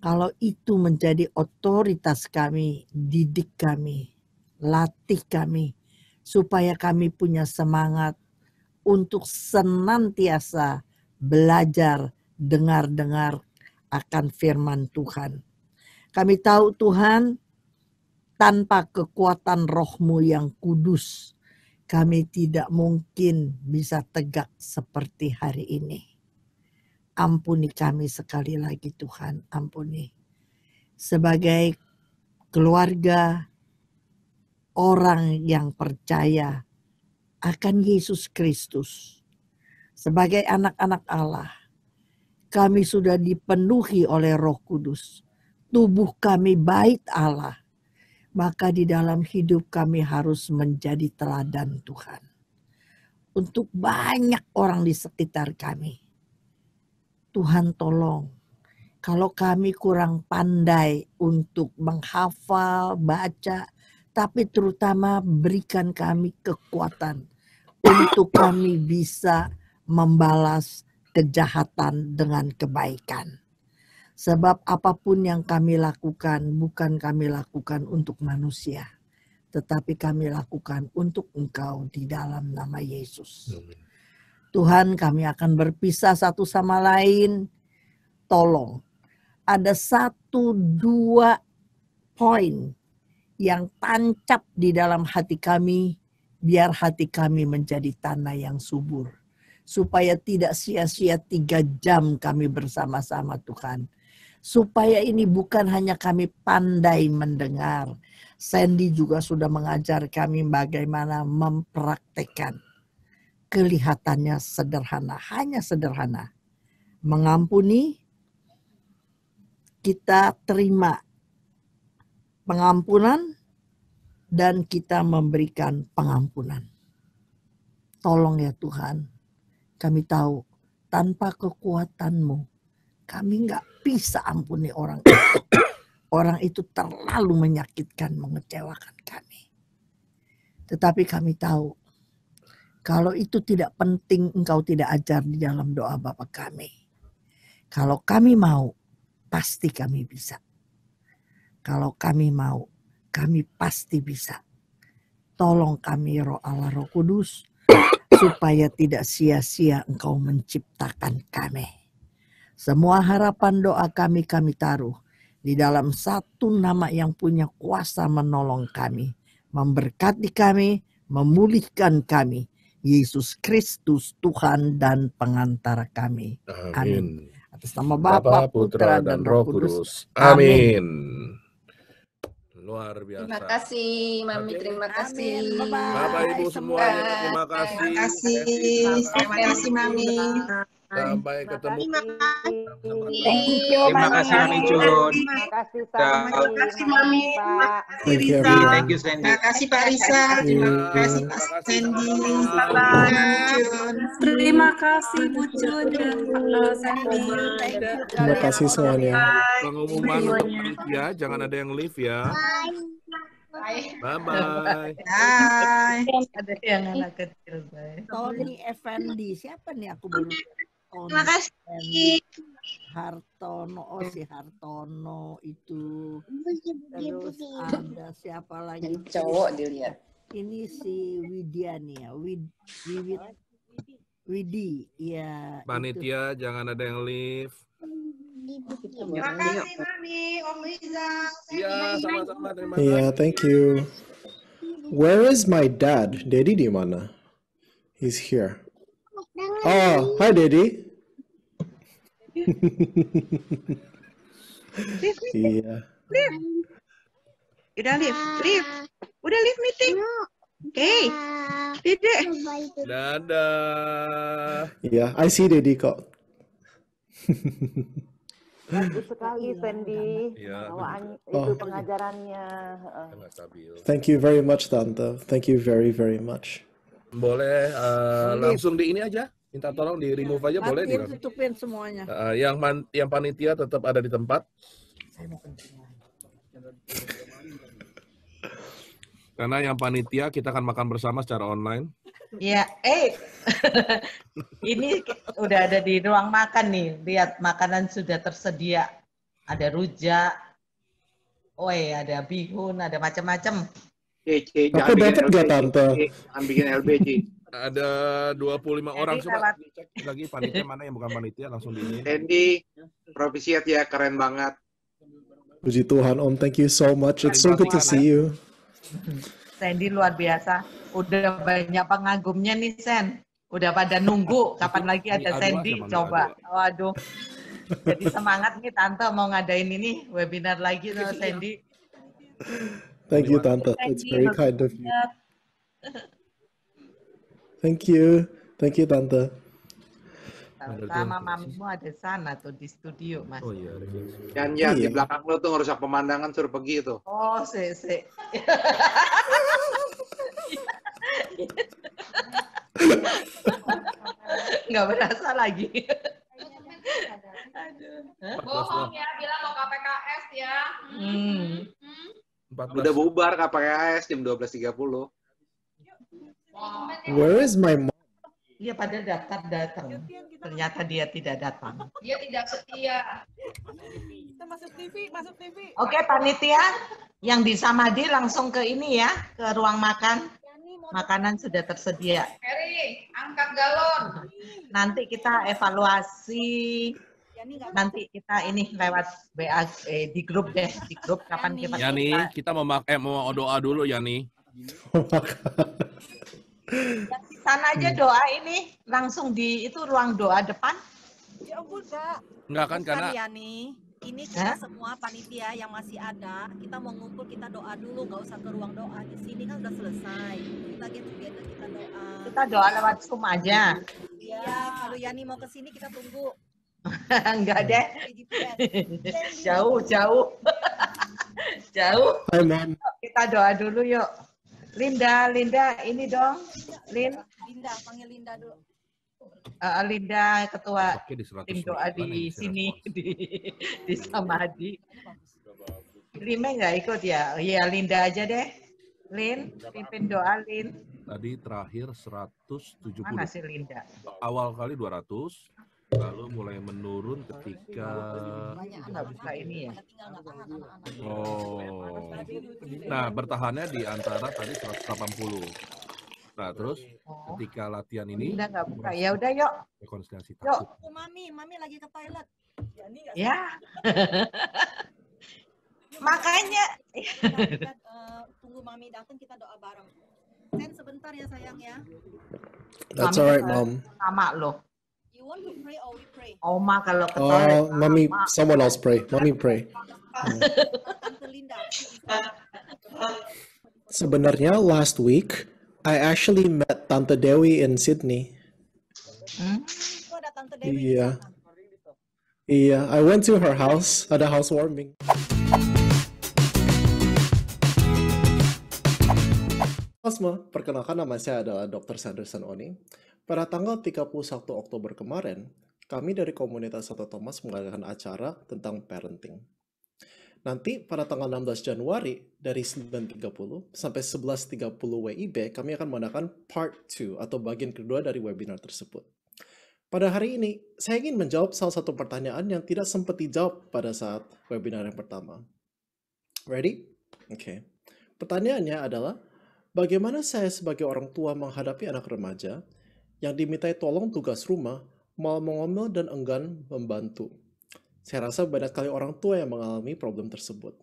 Kalau itu menjadi otoritas kami, didik kami, latih kami, supaya kami punya semangat untuk senantiasa belajar, dengar-dengar akan firman Tuhan. Kami tahu Tuhan, tanpa kekuatan Roh-Mu yang kudus, kami tidak mungkin bisa tegak seperti hari ini. Ampuni kami sekali lagi Tuhan, ampuni. Sebagai keluarga, orang yang percaya akan Yesus Kristus. Sebagai anak-anak Allah, kami sudah dipenuhi oleh Roh Kudus. Tubuh kami bait Allah. Maka di dalam hidup kami harus menjadi teladan Tuhan. Untuk banyak orang di sekitar kami. Tuhan tolong, kalau kami kurang pandai untuk menghafal, baca, tapi terutama berikan kami kekuatan untuk kami bisa membalas kejahatan dengan kebaikan. Sebab apapun yang kami lakukan, bukan kami lakukan untuk manusia, tetapi kami lakukan untuk Engkau di dalam nama Yesus. Tuhan, kami akan berpisah satu sama lain. Tolong, ada 1-2 poin yang tancap di dalam hati kami, biar hati kami menjadi tanah yang subur. Supaya tidak sia-sia 3 jam kami bersama-sama Tuhan. Supaya ini bukan hanya kami pandai mendengar. Sandy juga sudah mengajar kami bagaimana mempraktekkan. Kelihatannya sederhana, hanya sederhana. Mengampuni, kita terima pengampunan, dan kita memberikan pengampunan. Tolong ya Tuhan, kami tahu tanpa kekuatan-Mu, kami nggak bisa ampuni orang itu. Orang itu terlalu menyakitkan, mengecewakan kami. Tetapi kami tahu, kalau itu tidak penting, Engkau tidak ajar di dalam doa Bapa kami. Kalau kami mau, pasti kami bisa. Kalau kami mau, kami pasti bisa. Tolong kami Roh Allah Roh Kudus, supaya tidak sia-sia Engkau menciptakan kami. Semua harapan doa kami taruh di dalam satu nama yang punya kuasa menolong kami, memberkati kami, memulihkan kami. Yesus Kristus Tuhan dan pengantara kami. Amin. Atas nama Bapa, Putra, dan Roh Kudus. Amin. Luar biasa. Terima kasih, Mami. Terima kasih. Bapak Ibu semuanya, terima kasih. Terima kasih. Terima kasih, Mami. Sampai ketemu. Thank you, Terima kasih, Mami Jun. Terima kasih, Terima kasih, Mami. Pak. Thank you, Risa. everyone. Thank you, Sandy. Terima kasih, Pak Risa. Terima kasih, Pak Sandy. Jun. Terima kasih Bu Jun dan Pak Sandy. Terima kasih semuanya. Pengumuman untuk panitia, jangan ada yang leave ya. Bye-bye. Bye. Ada yang anak kecil, Tony Effendi, siapa nih aku baru? Terima kasih. Hartono, si Hartono itu. Terus ada siapa lagi? Yang cowok dilihat. Ini si Widya nih ya, Widi, ya. Panitia, jangan ada yang leave. Terima kasih, Mami. Om Riza. Ya, sama-sama. Terima Yeah, kasih. thank you. Where is my dad? Daddy di mana? He's here. Oh, hi Daddy. Iya. Udah live. Udah live meeting. Oke. Tidak. Dadah. Iya, I see Daddy kok. Bagus sekali, Sandy. Ya, Bawaan Oh. itu pengajarannya. nggak stabil. Thank you very much, Tante. Thank you very, very much. Boleh langsung di ini aja. Minta tolong di remove aja, boleh di Matiin, tutupin semuanya. yang panitia tetap ada di tempat. Karena yang panitia kita akan makan bersama secara online. Ya, ini udah ada di ruang makan nih. Lihat, makanan sudah tersedia. Ada rujak, ada bihun, ada macam-macam. Aku dapat gak Tante? Jangan bikin LBC. Ada 25 orang. Jadi Coba lewat- dicek lagi panitia mana yang bukan panitia, langsung di ini. Sandy, provisiat ya, keren banget. Puji Tuhan Om, thank you so much. It's so good to see you. Sandy luar biasa. Udah banyak pengagumnya nih, Sen. Udah pada nunggu kapan lagi ada A2 Sandy. sama Coba. A2. Waduh. Jadi semangat nih Tante mau ngadain ini webinar lagi sama Sandy. Thank you Tante. It's very kind of you. Thank you. Thank you Tante. Sama mamimu ada sana tuh di studio, Mas. Oh iya, refleksi. Janjian di Iya. belakang lo tuh ngerusak pemandangan, suruh pergi tuh. Oh, nggak berasa lagi. Aduh. Bohong ya, bilang mau KPKS ya. 14. Udah bubar KPKS jam 12.30. Where is my mom? Iya, pada daftar datang. Ternyata dia tidak datang. Dia tidak setia. Kita masuk TV. Oke, panitia yang di Samadhi langsung ke ini ya, ke ruang makan. Makanan sudah tersedia. Heri, angkat galon. Nanti kita evaluasi. Nanti kita ini lewat WA di grup deh, di grup kapan kita. Yani, kita mau doa dulu Yani. Di sana aja doa ini langsung di itu ruang doa depan. Ya ampun, Kak. Enggak kan karena Yani, ini kita semua panitia yang masih ada, kita mau ngumpul, kita doa dulu, nggak usah ke ruang doa. Di sini kan udah selesai. Kita get together, kita doa. Kita doa lewat Zoom aja. Iya, kalau Yani mau ke sini kita tunggu. Enggak deh. GPS. Jauh. Jauh. Hi Mom. Kita doa dulu yuk. Linda, ini dong. Linda, panggil Linda dulu. Linda ketua Oke, di 100 tim doa di sini di Samadhi. Lime nggak ikut ya? Iya, Linda aja deh. Lin, pimpin doa Lin. tadi terakhir 170. Mana sih Linda? Awal kali 200, lalu mulai menurun ketika Nggak buka ini ya. oh. Nah, bertahannya di antara tadi 180. Nah, terus ketika latihan ini Udah nggak buka. Ya udah yuk. rekonsiliasi Yuk. takut. Mami lagi ke toilet. Ya. Makanya. Kita, tunggu Mami datang kita doa bareng. Sen sebentar ya sayang ya. That's alright, Mom. Sama loh. You want to pray or we pray? Oma kalau ke toilet. Mommy, someone else pray. Mommy pray. Tante Linda. Sebenarnya last week, I actually met Tante Dewi in Sydney. Itu ada Tante Dewi. Iya. Iya, I went to her house, ada housewarming. Asma, perkenalkan nama saya adalah Dr. Sanderson Oni. Pada tanggal 31 Oktober kemarin, kami dari komunitas Santo Thomas mengadakan acara tentang parenting. Nanti pada tanggal 16 Januari dari 9.30 sampai 11.30 WIB, kami akan mengadakan part 2 atau bagian kedua dari webinar tersebut. Pada hari ini, saya ingin menjawab salah satu pertanyaan yang tidak sempat dijawab pada saat webinar yang pertama. Ready? Oke. Pertanyaannya adalah, bagaimana saya sebagai orang tua menghadapi anak remaja yang dimintai tolong tugas rumah, malah mengomel dan enggan membantu? Saya rasa banyak sekali orang tua yang mengalami problem tersebut.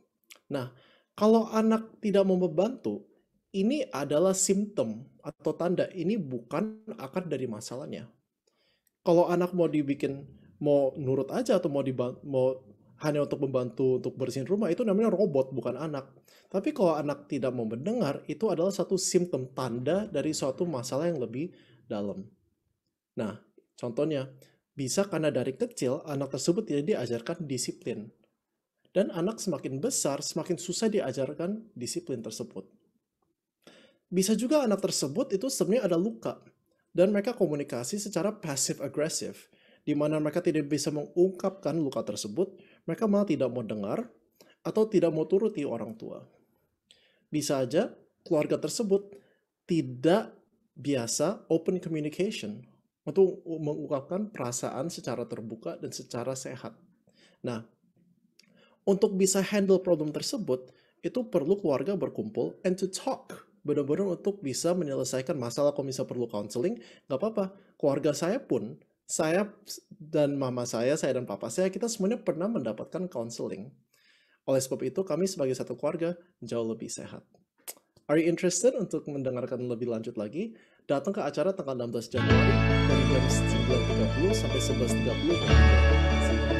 Nah, kalau anak tidak mau membantu, ini adalah simptom atau tanda, ini bukan akar dari masalahnya. Kalau anak mau nurut aja atau mau hanya untuk membantu untuk bersihin rumah, itu namanya robot, bukan anak. Tapi kalau anak tidak mau mendengar, itu adalah satu simptom tanda dari suatu masalah yang lebih dalam. Nah, contohnya, bisa karena dari kecil anak tersebut tidak diajarkan disiplin. Dan anak semakin besar, semakin susah diajarkan disiplin tersebut. Bisa juga anak tersebut itu sebenarnya ada luka. Dan mereka komunikasi secara passive-aggressive, di mana mereka tidak bisa mengungkapkan luka tersebut, mereka malah tidak mau dengar, atau tidak mau turuti orang tua. Bisa aja keluarga tersebut tidak biasa open communication, untuk mengungkapkan perasaan secara terbuka dan secara sehat. Nah, untuk bisa handle problem tersebut, itu perlu keluarga berkumpul and to talk. Benar-benar untuk bisa menyelesaikan masalah. Kalau misalnya perlu counseling, nggak apa-apa. Keluarga saya pun, saya dan mama saya dan papa saya, kita semuanya pernah mendapatkan counseling. Oleh sebab itu, kami sebagai satu keluarga jauh lebih sehat. Are you interested untuk mendengarkan lebih lanjut lagi? Datang ke acara tanggal 16 Januari dari jam 9.30 sampai 11.30.